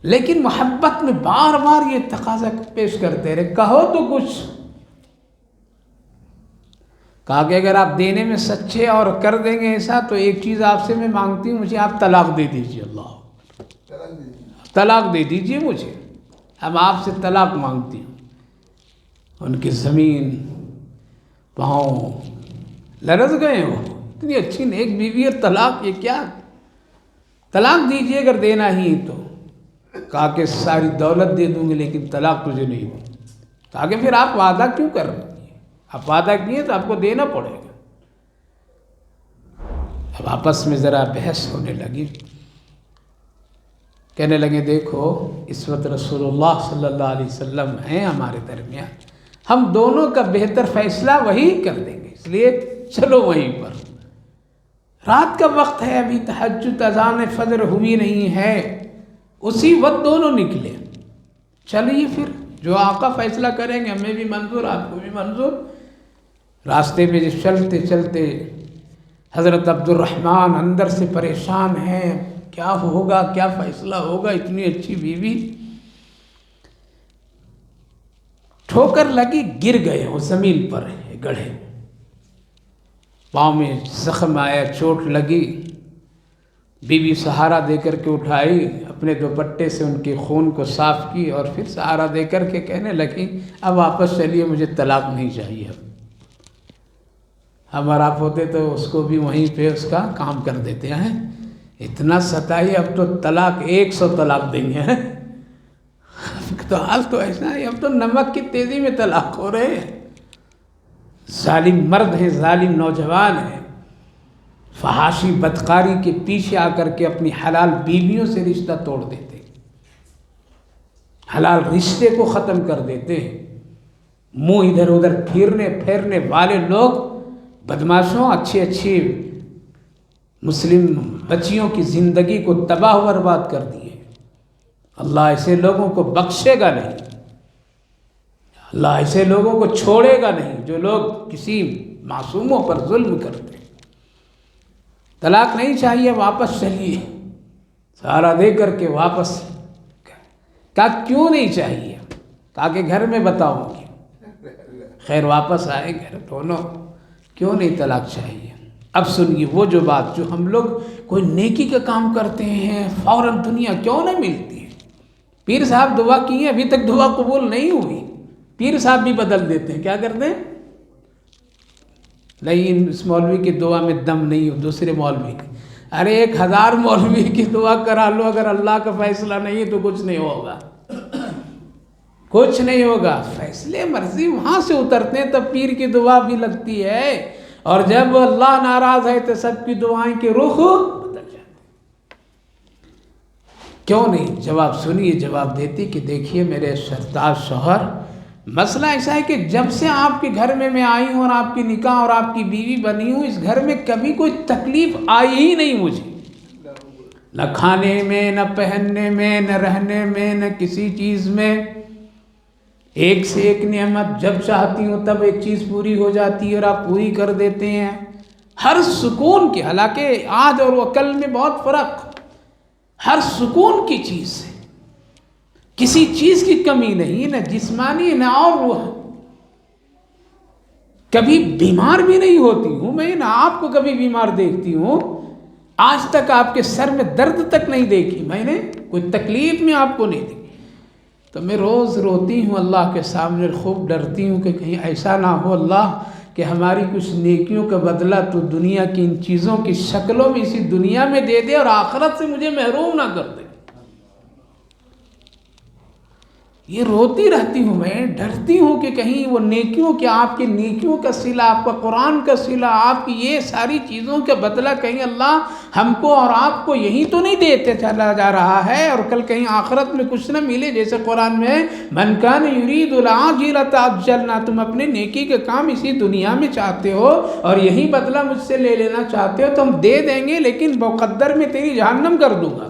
لیکن محبت میں بار بار یہ تقاضا پیش کرتے رہے، کہو تو کچھ۔ کہا کہ اگر آپ دینے میں سچے اور کر دیں گے ایسا تو ایک چیز آپ سے میں مانگتی ہوں، مجھے آپ طلاق دے دیجئے۔ اللہ طلاق دے دیجئے مجھے، اب آپ سے طلاق مانگتی ہوں۔ ان کی زمین پاؤں لرز گئے، ہو اتنی اچھی نیک بیوی اور طلاق، یہ کیا؟ طلاق دیجئے اگر دینا ہی تو۔ کہا کہ ساری دولت دے دوں گی لیکن طلاق تجھے نہیں دوں۔ کہا کہ پھر آپ وعدہ کیوں کر رہے ہیں؟ آپ وعدہ کیے تو آپ کو دینا پڑے گا۔ اب آپس میں ذرا بحث ہونے لگی، کہنے لگے دیکھو اس وقت رسول اللہ صلی اللہ علیہ وسلم ہیں ہمارے درمیان، ہم دونوں کا بہتر فیصلہ وہی کر دیں گے، اس لیے چلو وہیں پر۔ رات کا وقت ہے، ابھی تہجد اذان فجر ہوئی نہیں ہے، اسی وقت دونوں نکلے۔ چلیے پھر جو آقا فیصلہ کریں گے ہمیں بھی منظور، آپ کو بھی منظور۔ راستے میں جب چلتے چلتے حضرت عبد الرحمن اندر سے پریشان ہیں، کیا ہوگا، کیا فیصلہ ہوگا، اتنی اچھی بیوی۔ ٹھوکر لگی، گر گئے، وہ زمین پر گڑھے، پاؤں میں زخم آیا، چوٹ لگی۔ بیوی سہارا دے کر کے اٹھائی، اپنے دوپٹے سے ان کے خون کو صاف کی اور پھر سہارا دے کر کے کہنے لگی اب واپس چلیے، مجھے طلاق نہیں چاہیے۔ اب ہم اور آپ ہوتے تو اس کو بھی وہیں پہ اس کا کام کر دیتے ہیں، اتنا ستائی، اب تو طلاق 100 طلاق دیں گے۔ تو حال تو ایسا ہے، اب تو نمک کی تیزی میں طلاق ہو رہے ہیں۔ ظالم مرد ہیں، ظالم نوجوان ہیں، فحاشی بدکاری کے پیچھے آ کر کے اپنی حلال بیویوں سے رشتہ توڑ دیتے ہیں، حلال رشتے کو ختم کر دیتے ہیں۔ منہ ادھر ادھر پھیرنے والے لوگ، بدماشوں، اچھی مسلم بچیوں کی زندگی کو تباہ و برباد کر دیے۔ اللہ ایسے لوگوں کو بخشے گا نہیں، اللہ ایسے لوگوں کو چھوڑے گا نہیں جو لوگ کسی معصوموں پر ظلم کرتے ہیں۔ طلاق نہیں چاہیے، واپس چلیے، سہارا دے کر کے واپس۔ کہا کیوں نہیں چاہیے؟ کہا کہ گھر میں بتاؤں گی۔ خیر واپس آئے گھر دونوں، کیوں نہیں طلاق چاہیے؟ اب سنیے وہ جو بات جو ہم لوگ کوئی نیکی کا کام کرتے ہیں فوراً دنیا کیوں نہیں ملتی ہے؟ پیر صاحب دعا کی ہیں، ابھی تک دعا قبول نہیں ہوئی، پیر صاحب بھی بدل دیتے ہیں، کیا کرتے ہیں؟ نہیں اس مولوی کی دعا میں دم نہیں ہو، دوسرے مولوی کی۔ ارے 1000 مولوی کی دعا کرا لو، اگر اللہ کا فیصلہ نہیں ہے تو کچھ نہیں ہوگا، کچھ نہیں ہوگا۔ فیصلے مرضی وہاں سے اترتے ہیں تب پیر کی دعا بھی لگتی ہے، اور جب اللہ ناراض ہے تو سب کی دعائیں کے رخ بدل جاتے ہیں۔ کیوں نہیں؟ جواب سنیے، جواب دیتی کہ دیکھیے میرے سرتاج شوہر، مسئلہ ایسا ہے کہ جب سے آپ کے گھر میں آئی ہوں اور آپ کی نکاح اور آپ کی بیوی بنی ہوں، اس گھر میں کبھی کوئی تکلیف آئی ہی نہیں مجھے، نہ کھانے میں، نہ پہننے میں، نہ رہنے میں، نہ کسی چیز میں۔ ایک سے ایک نعمت، جب چاہتی ہوں تب ایک چیز پوری ہو جاتی ہے اور آپ پوری کر دیتے ہیں، ہر سکون کی، حالانکہ آج اور کل میں بہت فرق، ہر سکون کی چیز ہے، کسی چیز کی کمی نہیں، نہ جسمانی نہ اور روح۔ کبھی بیمار بھی نہیں ہوتی ہوں میں، نہ آپ کو کبھی بیمار دیکھتی ہوں، آج تک آپ کے سر میں درد تک نہیں دیکھی میں نے، کوئی تکلیف میں آپ کو نہیں دیکھی۔ تو میں روز روتی ہوں اللہ کے سامنے، خوب ڈرتی ہوں کہ کہیں ایسا نہ ہو اللہ کہ ہماری کچھ نیکیوں کا بدلہ تو دنیا کی ان چیزوں کی شکلوں میں اسی دنیا میں دے دے اور آخرت سے مجھے محروم نہ کر دے۔ یہ روتی رہتی ہوں، میں ڈرتی ہوں کہ کہیں وہ نیکیوں کے، آپ کی نیکیوں کا صلہ، آپ کا قرآن کا صلہ، آپ کی یہ ساری چیزوں کا بدلہ کہیں اللہ ہم کو اور آپ کو یہی تو نہیں دیتے چلا جا رہا ہے، اور کل کہیں آخرت میں کچھ نہ ملے، جیسے قرآن میں من کان یرید العاجلۃ عجلنا، تم اپنے نیکی کے کام اسی دنیا میں چاہتے ہو اور یہی بدلہ مجھ سے لے لینا چاہتے ہو تو ہم دے دیں گے، لیکن مقدر میں تیری جہنم کر دوں گا۔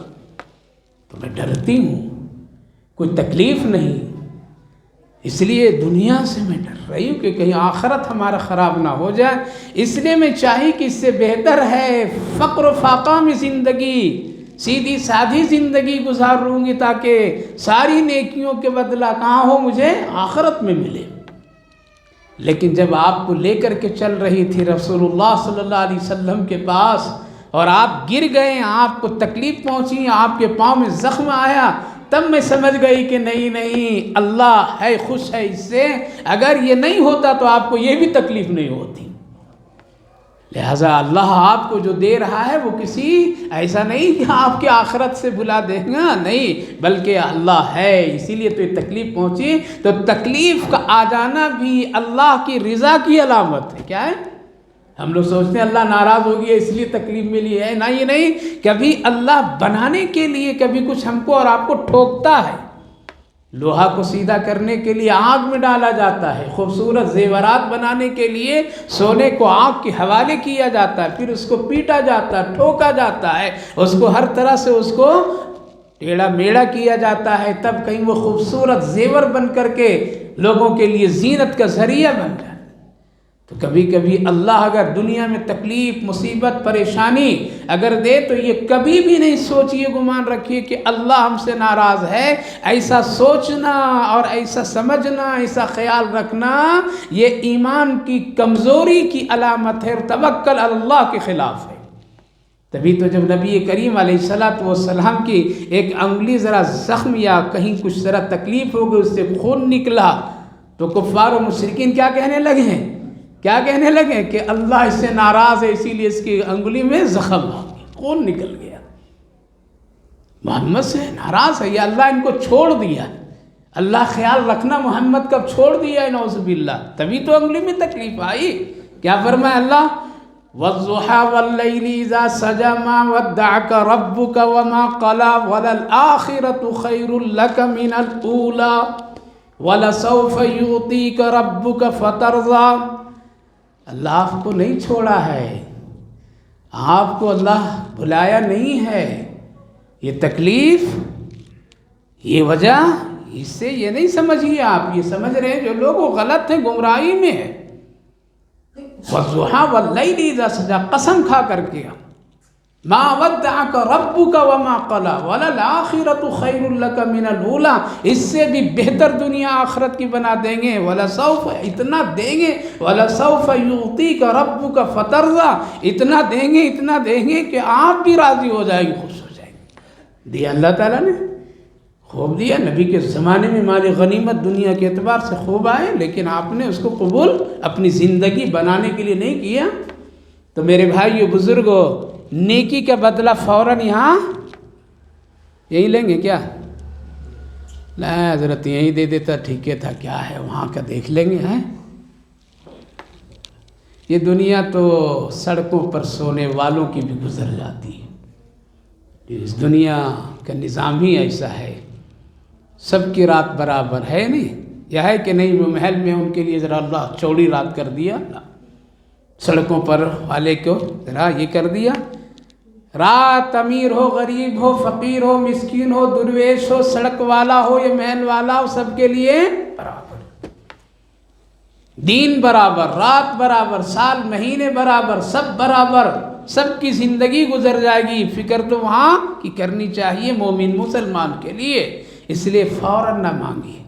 تو میں ڈرتی ہوں، کوئی تکلیف نہیں، اس لیے دنیا سے میں ڈر رہی ہوں کہ کہیں آخرت ہمارا خراب نہ ہو جائے، اس لیے میں چاہی کہ اس سے بہتر ہے فقر و فاقہ میں زندگی، سیدھی سادھی زندگی گزار لوں گی تاکہ ساری نیکیوں کے بدلہ کہاں ہو، مجھے آخرت میں ملے۔ لیکن جب آپ کو لے کر کے چل رہی تھی رسول اللہ صلی اللہ علیہ وسلم کے پاس اور آپ گر گئے، آپ کو تکلیف پہنچی، آپ کے پاؤں میں زخم آیا، تب میں سمجھ گئی کہ نہیں اللہ ہے خوش ہے اس سے، اگر یہ نہیں ہوتا تو آپ کو یہ بھی تکلیف نہیں ہوتی۔ لہٰذا اللہ آپ کو جو دے رہا ہے وہ کسی ایسا نہیں کہ آپ کے آخرت سے بھلا دے گا، نہیں، بلکہ اللہ ہے، اسی لیے تو یہ تکلیف پہنچی۔ تو تکلیف کا آ جانا بھی اللہ کی رضا کی علامت ہے۔ کیا ہے؟ ہم لوگ سوچتے ہیں اللہ ناراض ہو گیا اس لیے تکلیف ملی ہے، نہ یہ نہیں، کبھی اللہ بنانے کے لیے کبھی کچھ ہم کو اور آپ کو ٹھوکتا ہے۔ لوہا کو سیدھا کرنے کے لیے آگ میں ڈالا جاتا ہے، خوبصورت زیورات بنانے کے لیے سونے کو آگ کے حوالے کیا جاتا ہے، پھر اس کو پیٹا جاتا ہے، ٹھوکا جاتا ہے، اس کو ہر طرح سے اس کو ٹیڑھا میڑھا کیا جاتا ہے، تب کہیں وہ خوبصورت زیور بن کر کے لوگوں کے لیے زینت کا ذریعہ بن جائے۔ تو کبھی کبھی اللہ اگر دنیا میں تکلیف، مصیبت، پریشانی اگر دے تو یہ کبھی بھی نہیں سوچیے، گمان رکھیے کہ اللہ ہم سے ناراض ہے۔ ایسا سوچنا اور ایسا سمجھنا، ایسا خیال رکھنا یہ ایمان کی کمزوری کی علامت ہے اور توکل اللہ کے خلاف ہے۔ تبھی تو جب نبی کریم علیہ السلام کی ایک انگلی ذرا زخم یا کہیں کچھ ذرا تکلیف ہو گئی، اس سے خون نکلا تو کفار و مشرکین کیا کہنے لگے ہیں؟ کیا کہنے لگے کہ اللہ اس سے ناراض ہے، اسی لیے اس کی انگلی میں زخم آ گیا، خون نکل گیا، محمد سے ناراض ہے، یا اللہ ان کو چھوڑ دیا، اللہ خیال رکھنا محمد کب چھوڑ دیا ہے، نعوذ باللہ، تبھی تو انگلی میں تکلیف آئی۔ کیا فرمایا اللہ؟ وَالضُّحَىٰ وَاللَّيْلِ إِذَا سَجَىٰ مَا وَدَّعَكَ رَبُّكَ وَمَا قَلَىٰ وَلَلْآخِرَةُ خَيْرٌ لَكَ مِنَ الْأُولَىٰ وَلَسَوْفَ يُعْطِيكَ رَبُّكَ فَتَرْضَىٰ۔ اللہ آپ کو نہیں چھوڑا ہے، آپ کو اللہ بھلایا نہیں ہے، یہ تکلیف، یہ وجہ، اس سے یہ نہیں سمجھیے، آپ یہ سمجھ رہے ہیں جو لوگ وہ غلط ہیں، گمراہی میں ہے۔ وَالضُّحَىٰ وَاللَّيْلِ إِذَا سَجَىٰ، قسم کھا کر کے مَا وَدَّعَكَ رَبُّكَ وَمَا قَلَىٰ وَلَلْآخِرَةُ خَيْرٌ لَكَ مِنَ الْأُولَىٰ، اس سے بھی بہتر دنیا آخرت کی بنا دیں گے، وَلَسَوْفَ، اتنا دیں گے، وَلَسَوْفَ يُعْطِيكَ رَبُّكَ فَتَرْضَىٰ، اتنا دیں گے کہ آپ بھی راضی ہو جائیں گے، خوش ہو جائیں گے۔ دیا اللہ تعالیٰ نے، خوب دیا، نبی کے زمانے میں مال غنیمت دنیا کے اعتبار سے خوب آئے، لیکن آپ نے اس کو قبول اپنی زندگی بنانے کے لیے نہیں کیا۔ تو میرے بھائیو بزرگو، نیکی کا بدلہ فوراً یہاں یہی لیں گے کیا؟ نہیں حضرت یہی دے دیتا ٹھیک تھا، کیا ہے وہاں کا دیکھ لیں گے، ہیں؟ یہ دنیا تو سڑکوں پر سونے والوں کی بھی گزر جاتی ہے، اس دنیا کا نظام ہی ایسا ہے، سب کی رات برابر ہے نہیں، یہ ہے کہ نہیں وہ محل میں ان کے لیے ذرا اللہ چوڑی رات کر دیا، سڑکوں پر والے کو ذرا یہ کر دیا، رات امیر ہو، غریب ہو، فقیر ہو، مسکین ہو، درویش ہو، سڑک والا ہو یا محل والا ہو، سب کے لیے برابر، دین برابر، رات برابر، سال مہینے برابر، سب برابر، سب کی زندگی گزر جائے گی، فکر تو وہاں کی کرنی چاہیے مومن مسلمان کے لیے۔ اس لیے فوراً نہ مانگیے،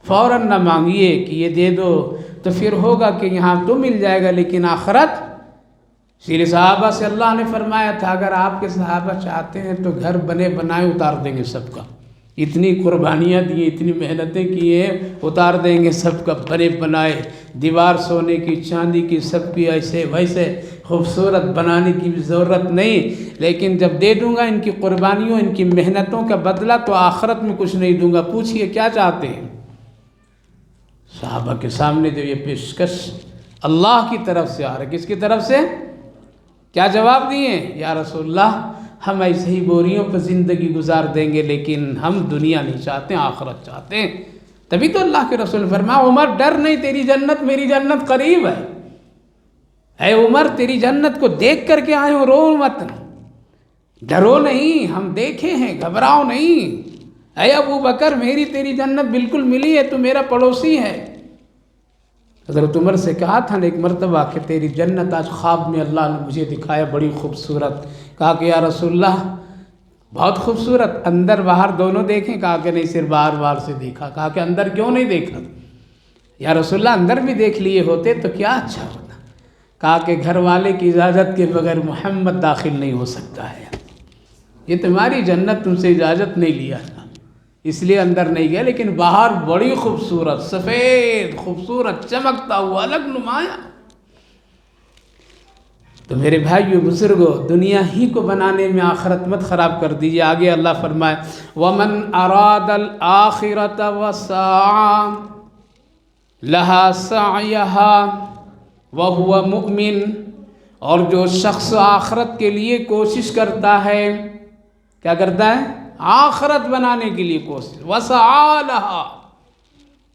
فوراً نہ مانگیے کہ یہ دے دو، تو پھر ہوگا کہ یہاں تو مل جائے گا لیکن آخرت۔ اسی لیے صحابہ سے اللہ نے فرمایا تھا اگر آپ کے صحابہ چاہتے ہیں تو گھر بنے بنائے اتار دیں گے سب کا، اتنی قربانیاں دی، اتنی محنتیں کی ہیں، اتار دیں گے سب کا بنے بنائے، دیوار سونے کی، چاندی کی، سب کی ایسے ویسے خوبصورت بنانے کی بھی ضرورت نہیں، لیکن جب دے دوں گا ان کی قربانیوں، ان کی محنتوں کا بدلہ تو آخرت میں کچھ نہیں دوں گا۔ پوچھئے کیا چاہتے ہیں؟ صحابہ کے سامنے جو یہ پیشکش اللہ کی طرف سے آ رہا ہے، کس کی طرف سے؟ کیا جواب دیے؟ یا رسول اللہ ہم ایسے ہی بوریوں پر زندگی گزار دیں گے، لیکن ہم دنیا نہیں چاہتے، آخرت چاہتے ہیں۔ تبھی تو اللہ کے رسول فرمایا عمر ڈر نہیں، تیری جنت میری جنت قریب ہے۔ اے عمر تیری جنت کو دیکھ کر کے آئے ہو، رو مت، ڈرو نہیں، ہم دیکھے ہیں، گھبراؤ نہیں۔ اے ابو بکر میری تیری جنت بالکل ملی ہے، تو میرا پڑوسی ہے۔ حضرت عمر سے کہا تھا ایک مرتبہ کہ تیری جنت آج خواب میں اللہ نے مجھے دکھایا، بڑی خوبصورت۔ کہا کہ یا رسول اللہ بہت خوبصورت، اندر باہر دونوں دیکھیں؟ کہا کہ نہیں، صرف باہر سے دیکھا۔ کہا کہ اندر کیوں نہیں دیکھا؟ یا رسول اللہ اندر بھی دیکھ لیے ہوتے تو کیا اچھا ہوتا۔ کہا کہ گھر والے کی اجازت کے بغیر محمد داخل نہیں ہو سکتا ہے، یہ تمہاری جنت تم سے اجازت نہیں لیا تھا، اس لیے اندر نہیں گیا، لیکن باہر بڑی خوبصورت، سفید خوبصورت، چمکتا ہوا، الگ نمایاں۔ تو میرے بھائیو بزرگو، دنیا ہی کو بنانے میں آخرت مت خراب کر دیجیے۔ آگے اللہ فرمائے وَمَنْ أَرَادَ الْآخِرَةَ وَسَعَى لَهَا سَعْيَهَا وَهُوَ مُؤْمِنٌ، اور جو شخص آخرت کے لیے کوشش کرتا ہے، کیا کرتا ہے؟ آخرت بنانے کے لیے کوشش، وَسَعَى لَهَا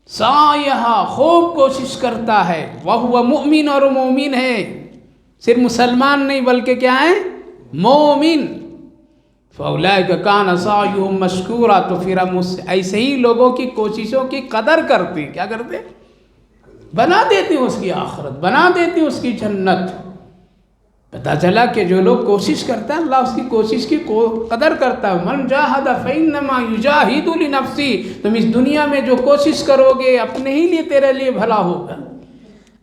سَعْيَهَا، خوب کوشش کرتا ہے، وَهُوَ مُؤْمِنٌ، اور مومن ہے، صرف مسلمان نہیں بلکہ کیا ہے؟ مومن۔ فَأُولَئِكَ كَانَ سَعْيُهُمْ مَشْكُورًا، تو پھر ہم ایسے ہی لوگوں کی کوششوں کی قدر کرتے ہیں۔ کیا کرتے ہیں؟ بنا دیتے ہیں اس کی آخرت، بنا دیتے ہیں اس کی جنت۔ پتہ چلا کہ جو لوگ کوشش کرتا ہے اللہ اس کی کوشش کی قدر کرتا ہے۔ مَنْ جَاهَدَ فَإِنَّمَا يُجَاهِدُ لِنَفْسِهِ، تم اس دنیا میں جو کوشش کرو گے اپنے ہی لیے، تیرے لیے بھلا ہوگا۔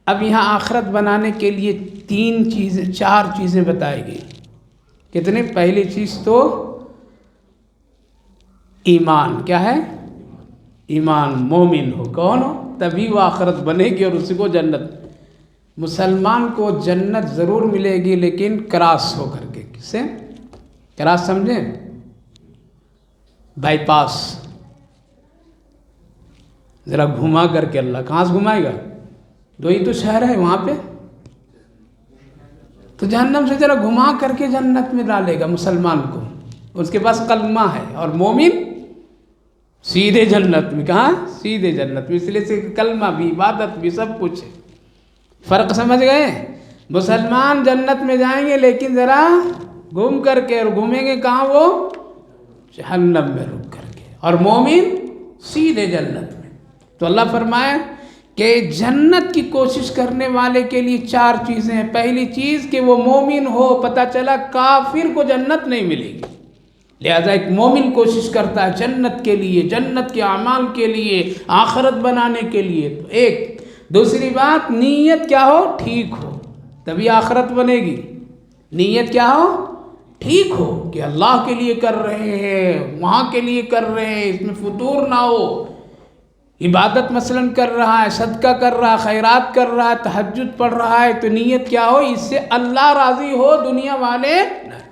اب یہاں آخرت بنانے کے لیے چار چیزیں بتائی گئی۔ کتنے؟ پہلی چیز تو ایمان۔ کیا ہے؟ ایمان، مومن ہو، کون ہو؟ تبھی وہ آخرت بنے گی اور اس کو جنت۔ مسلمان کو جنت ضرور ملے گی لیکن کراس ہو کر کے۔ کس سے کراس سمجھیں؟ بائی پاس، ذرا گھما کر کے۔ اللہ کہاں سے گھمائے گا؟ دو ہی تو شہر ہے وہاں پہ، تو جہنم سے ذرا گھما کر کے جنت میں ڈالے گا مسلمان کو، اس کے پاس کلمہ ہے، اور مومن سیدھے جنت میں۔ کہاں؟ سیدھے جنت میں، اس لیے سے کلمہ بھی، عبادت بھی، سب کچھ ہے۔ فرق سمجھ گئے؟ مسلمان جنت میں جائیں گے لیکن ذرا گھوم کر کے، اور گھومیں گے کہاں؟ وہ جہنم میں رک کر کے، اور مومن سیدھے جنت میں۔ تو اللہ فرمائے کہ جنت کی کوشش کرنے والے کے لیے چار چیزیں ہیں۔ پہلی چیز کہ وہ مومن ہو۔ پتہ چلا کافر کو جنت نہیں ملے گی، لہذا ایک مومن کوشش کرتا ہے جنت کے لیے، جنت کے اعمال کے لیے، آخرت بنانے کے لیے۔ تو ایک دوسری بات، نیت کیا ہو؟ ٹھیک ہو، تبھی آخرت بنے گی۔ نیت کیا ہو؟ ٹھیک ہو، کہ اللہ کے لیے کر رہے ہیں، وہاں کے لیے کر رہے ہیں، اس میں فتور نہ ہو۔ عبادت مثلاً کر رہا ہے، صدقہ کر رہا ہے، خیرات کر رہا ہے، تہجد پڑھ رہا ہے، تو نیت کیا ہو؟ اس سے اللہ راضی ہو، دنیا والے نہیں۔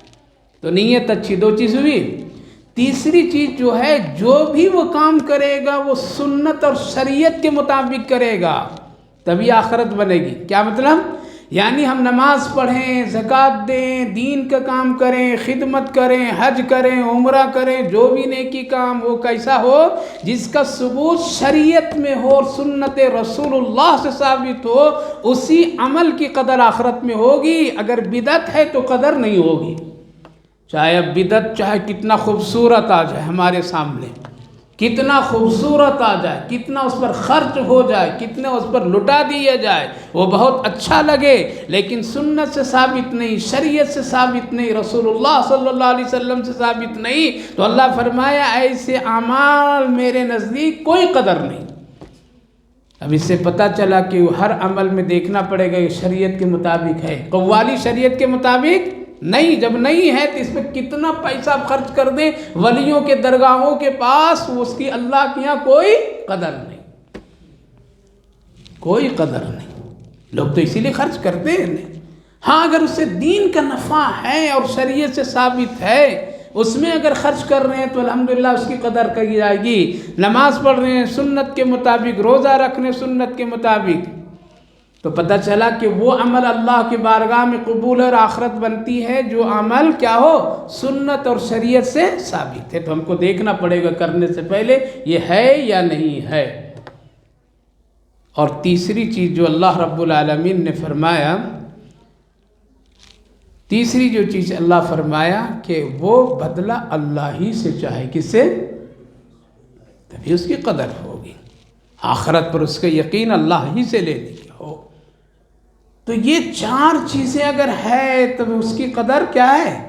تو نیت اچھی، دو چیز ہوئی۔ تیسری چیز جو ہے، جو بھی وہ کام کرے گا وہ سنت اور شریعت کے مطابق کرے گا، تبھی آخرت بنے گی۔ کیا مطلب؟ یعنی ہم نماز پڑھیں، زکوٰۃ دیں، دین کا کام کریں، خدمت کریں، حج کریں، عمرہ کریں، جو بھی نیکی کام، وہ کیسا ہو؟ جس کا ثبوت شریعت میں ہو اور سنت رسول اللہ سے ثابت ہو، اسی عمل کی قدر آخرت میں ہوگی۔ اگر بدعت ہے تو قدر نہیں ہوگی، چاہے اب بدعت چاہے کتنا خوبصورت آ جائے ہمارے سامنے، کتنا خوبصورت آ جائے، کتنا اس پر خرچ ہو جائے، کتنا اس پر لٹا دیا جائے، وہ بہت اچھا لگے، لیکن سنت سے ثابت نہیں، شریعت سے ثابت نہیں، رسول اللہ صلی اللہ علیہ وسلم سے ثابت نہیں، تو اللہ فرمایا ایسے اعمال میرے نزدیک کوئی قدر نہیں۔ اب اس سے پتہ چلا کہ ہر عمل میں دیکھنا پڑے گا یہ شریعت کے مطابق ہے، قوالی شریعت کے مطابق نہیں۔ جب نہیں ہے تو اس میں کتنا پیسہ خرچ کر دیں ولیوں کے درگاہوں کے پاس، اس کی اللہ کے یہاں کوئی قدر نہیں، کوئی قدر نہیں۔ لوگ تو اسی لیے خرچ کرتے ہیں، ہاں اگر اسے دین کا نفع ہے اور شریعت سے ثابت ہے، اس میں اگر خرچ کر رہے ہیں تو الحمدللہ اس کی قدر کی جائے گی۔ نماز پڑھ رہے ہیں سنت کے مطابق، روزہ رکھنے سنت کے مطابق، تو پتہ چلا کہ وہ عمل اللہ کی بارگاہ میں قبول اور آخرت بنتی ہے جو عمل کیا ہو، سنت اور شریعت سے ثابت ہے۔ تو ہم کو دیکھنا پڑے گا کرنے سے پہلے یہ ہے یا نہیں ہے۔ اور تیسری چیز جو اللہ رب العالمین نے فرمایا، تیسری جو چیز اللہ فرمایا کہ وہ بدلہ اللہ ہی سے چاہے، کس سے؟ تبھی اس کی قدر ہوگی، آخرت پر اس کا یقین اللہ ہی سے لینے کی ہو۔ تو یہ چار چیزیں اگر ہے تو اس کی قدر کیا ہے،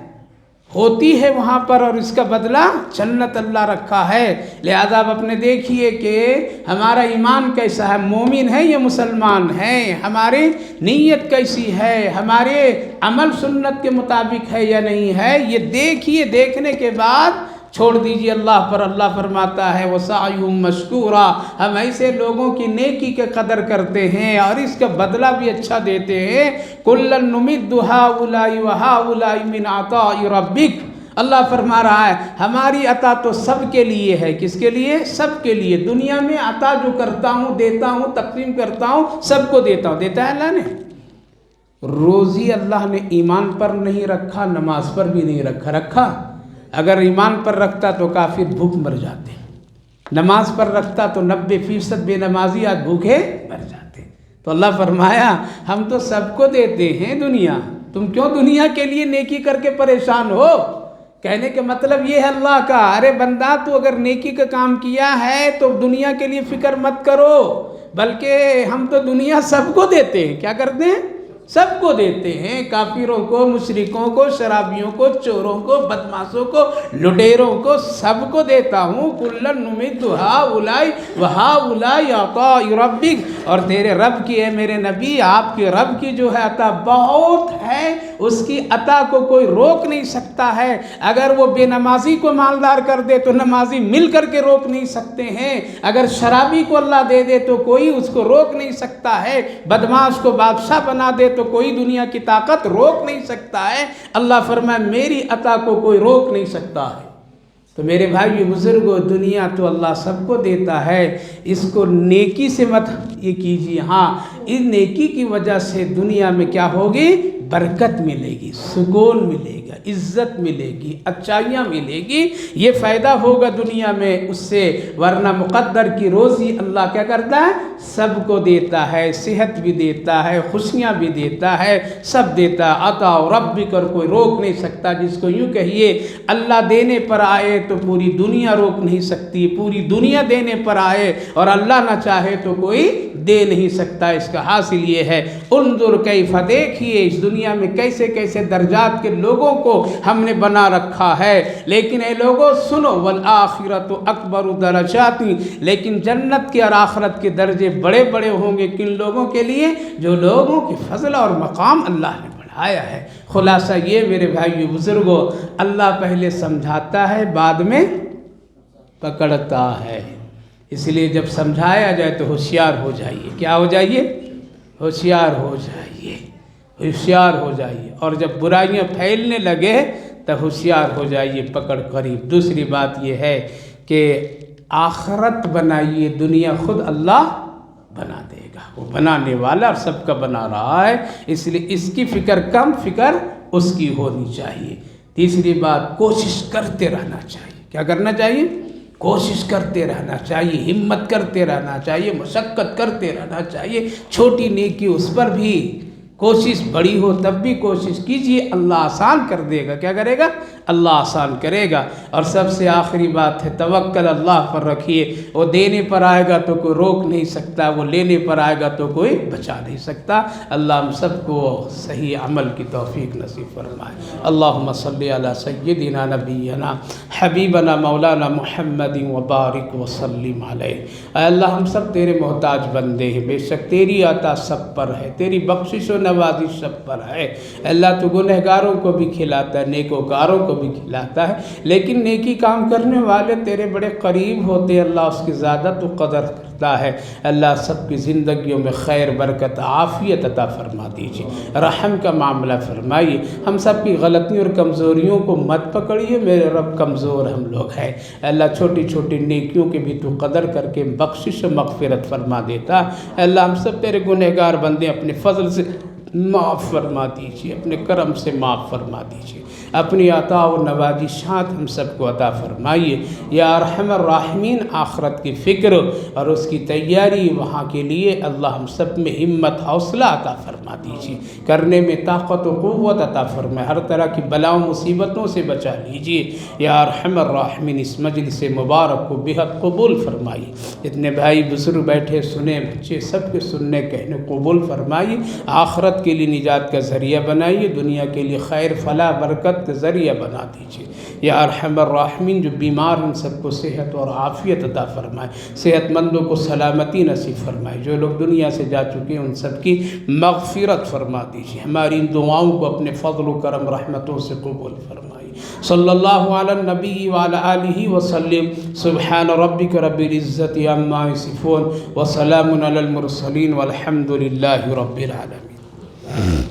ہوتی ہے وہاں پر، اور اس کا بدلہ جنت اللہ رکھا ہے۔ لہذا آپ اپنے دیکھیے کہ ہمارا ایمان کیسا ہے، مومن ہے یا مسلمان ہے، ہماری نیت کیسی ہے، ہمارے عمل سنت کے مطابق ہے یا نہیں ہے، یہ دیکھیے۔ دیکھنے کے بعد چھوڑ دیجیے اللہ پر۔ اللہ فرماتا ہے وَسَعْيُهُمْ مَشْكُورًا، ہم ایسے لوگوں کی نیکی کے قدر کرتے ہیں اور اس کا بدلہ بھی اچھا دیتے ہیں۔ كُلًّا نُمِدُّ هَؤُلَاءِ وَهَؤُلَاءِ مِنْ عَطَاءِ رَبِّكَ، اللہ فرما رہا ہے ہماری عطا تو سب کے لیے ہے۔ کس کے لیے؟ سب کے لیے۔ دنیا میں عطا جو کرتا ہوں، دیتا ہوں، تقسیم کرتا ہوں، سب کو دیتا ہوں۔ دیتا ہے اللہ نے۔ روزی اللہ نے ایمان پر نہیں رکھا، نماز پر بھی نہیں رکھا۔ رکھا؟ اگر ایمان پر رکھتا تو کافر بھوک مر جاتے، نماز پر رکھتا تو 90% بے نمازی آج بھوکے مر جاتے۔ تو اللہ فرمایا ہم تو سب کو دیتے ہیں دنیا، تم کیوں دنیا کے لیے نیکی کر کے پریشان ہو؟ کہنے کے مطلب یہ ہے اللہ کا، ارے بندہ تو اگر نیکی کا کام کیا ہے تو دنیا کے لیے فکر مت کرو، بلکہ ہم تو دنیا سب کو دیتے ہیں۔ کیا کرتے ہیں؟ سب کو دیتے ہیں، کافروں کو، مشرکوں کو، شرابیوں کو، چوروں کو، بدماشوں کو، لٹیروں کو، سب کو دیتا ہوں۔ كُلًّا نُمِدُّ هَؤُلَاءِ وَهَؤُلَاءِ عَطَاءِ رَبِّكَ، اور تیرے رب کی ہے میرے نبی، آپ کے رب کی جو ہے عطا بہت ہے، اس کی عطا کو کوئی روک نہیں سکتا ہے۔ اگر وہ بے نمازی کو مالدار کر دے تو نمازی مل کر کے روک نہیں سکتے ہیں، اگر شرابی کو اللہ دے دے تو کوئی اس کو روک نہیں سکتا ہے، بدماش کو بادشاہ بنا دے تو کوئی دنیا کی طاقت روک نہیں سکتا ہے۔ اللہ فرمائے میری عطا کو کوئی روک نہیں سکتا ہے۔ تو میرے بھائی بزرگوں، دنیا تو اللہ سب کو دیتا ہے، اس کو نیکی سے مت یہ کیجیے۔ ہاں اس نیکی کی وجہ سے دنیا میں کیا ہوگی؟ برکت ملے گی، سکون ملے گا، عزت ملے گی، اچھائیاں ملے گی، یہ فائدہ ہوگا دنیا میں اس سے۔ ورنہ مقدر کی روزی اللہ کیا کرتا ہے؟ سب کو دیتا ہے، صحت بھی دیتا ہے، خوشیاں بھی دیتا ہے، سب دیتا ہے۔ عطا ربک، اور کوئی روک نہیں سکتا۔ جس کو یوں کہیے اللہ دینے پر آئے تو پوری دنیا روک نہیں سکتی، پوری دنیا دینے پر آئے اور اللہ نہ چاہے تو کوئی دے نہیں سکتا۔ اس کا حاصل یہ ہے انظر کیف، دیکھیے اس دنیا میں کیسے کیسے درجات کے لوگوں کو ہم نے بنا رکھا ہے۔ لیکن اے لوگوں سنو، والآخرۃ اکبر درجات، لیکن جنت کے اور آخرت کے درجے بڑے بڑے ہوں گے کن لوگوں کے لیے؟ جو لوگوں کے فضل اور مقام اللہ نے بڑھایا ہے۔ خلاصہ یہ میرے بھائیو بزرگوں، اللہ پہلے سمجھاتا ہے بعد میں پکڑتا ہے، اس لیے جب سمجھایا جائے تو ہوشیار ہو جائیے۔ کیا ہو جائیے؟ ہوشیار ہو جائیے، ہوشیار ہو جائیے۔ اور جب برائیاں پھیلنے لگے تو ہوشیار ہو جائیے، پکڑ قریب۔ دوسری بات یہ ہے کہ آخرت بنائیے، دنیا خود اللہ بنا دے گا، وہ بنانے والا اور سب کا بنا رہا ہے، اس لیے اس کی فکر کم، فکر اس کی ہونی چاہیے۔ تیسری بات، کوشش کرتے رہنا چاہیے۔ کیا کرنا چاہیے؟ کوشش کرتے رہنا چاہیے، ہمت کرتے رہنا چاہیے، مشقت کرتے رہنا چاہیے۔ چھوٹی نیکی اس پر بھی کوشش، بڑی ہو تب بھی کوشش کیجیے، اللہ آسان کر دے گا۔ کیا کرے گا؟ اللہ آسان کرے گا۔ اور سب سے آخری بات ہے توکل اللہ پر رکھیے، وہ دینے پر آئے گا تو کوئی روک نہیں سکتا، وہ لینے پر آئے گا تو کوئی بچا نہیں سکتا۔ اللہ ہم سب کو صحیح عمل کی توفیق نصیب فرمائے۔ اللہم صلی علی سیدنا نبینا حبیبنا مولانا محمد وبارک وسلم علیہ۔ اے اللہ ہم سب تیرے محتاج بندے ہیں، بے شک تیری عطا سب پر ہے، تیری بخشش و نوازش سب پر ہے۔ اللہ تو گنہگاروں کو بھی کھلاتا ہے، نیکوکاروں کو بھی کھلاتا ہے، لیکن نیکی کام کرنے والے تیرے بڑے قریب ہوتے، اللہ اس کی زیادہ تو قدر کرتا ہے۔ سکتا ہے۔ اللہ سب کی زندگیوں میں خیر برکت عافیت عطا فرما دیجیے، رحم کا معاملہ فرمائیے، ہم سب کی غلطیوں اور کمزوریوں کو مت پکڑیے، میرے رب کمزور ہم لوگ ہیں، اللہ چھوٹی چھوٹی نیکیوں کی بھی تو قدر کر کے بخشش و مغفرت فرما دیتا، اللہ ہم سب تیرے گنہگار بندے اپنے فضل سے معاف فرما دیجیے، اپنے کرم سے معاف فرما دیجیے، اپنی عطا و نوازشات ہم سب کو عطا فرمائیے یا ارحم الراحمین۔ آخرت کی فکر اور اس کی تیاری وہاں کے لیے اللہ ہم سب میں ہمت حوصلہ عطا فرما دیجیے، کرنے میں طاقت و قوت عطا فرمائے، ہر طرح کی بلاؤں مصیبتوں سے بچا لیجیے یا ارحم الراحمین۔ اس مجلس مبارک کو بہت قبول فرمائیے، جتنے بھائی بزرگ بیٹھے سنے بچے سب کے سننے کہنے قبول فرمائیے، آخرت کے لیے نجات کا ذریعہ بنائیے، دنیا کے لیے خیر فلاح برکت کا ذریعہ بنا دیجیے یا ارحم الراحمین۔ جو بیمار ان سب کو صحت اور عافیت عطا فرمائے، صحت مندوں کو سلامتی نصیب فرمائے، جو لوگ دنیا سے جا چکے ہیں ان سب کی مغفرت فرما دیجیے، ہماری ان دعاؤں کو اپنے فضل و کرم رحمتوں سے قبول فرمائیے۔ صلی اللہ علی النبی وعلی آلہ وسلم۔ سبحان ربک رب العزت عما یصفون وسلام علی المرسلین والحمد للہ رب العالمین۔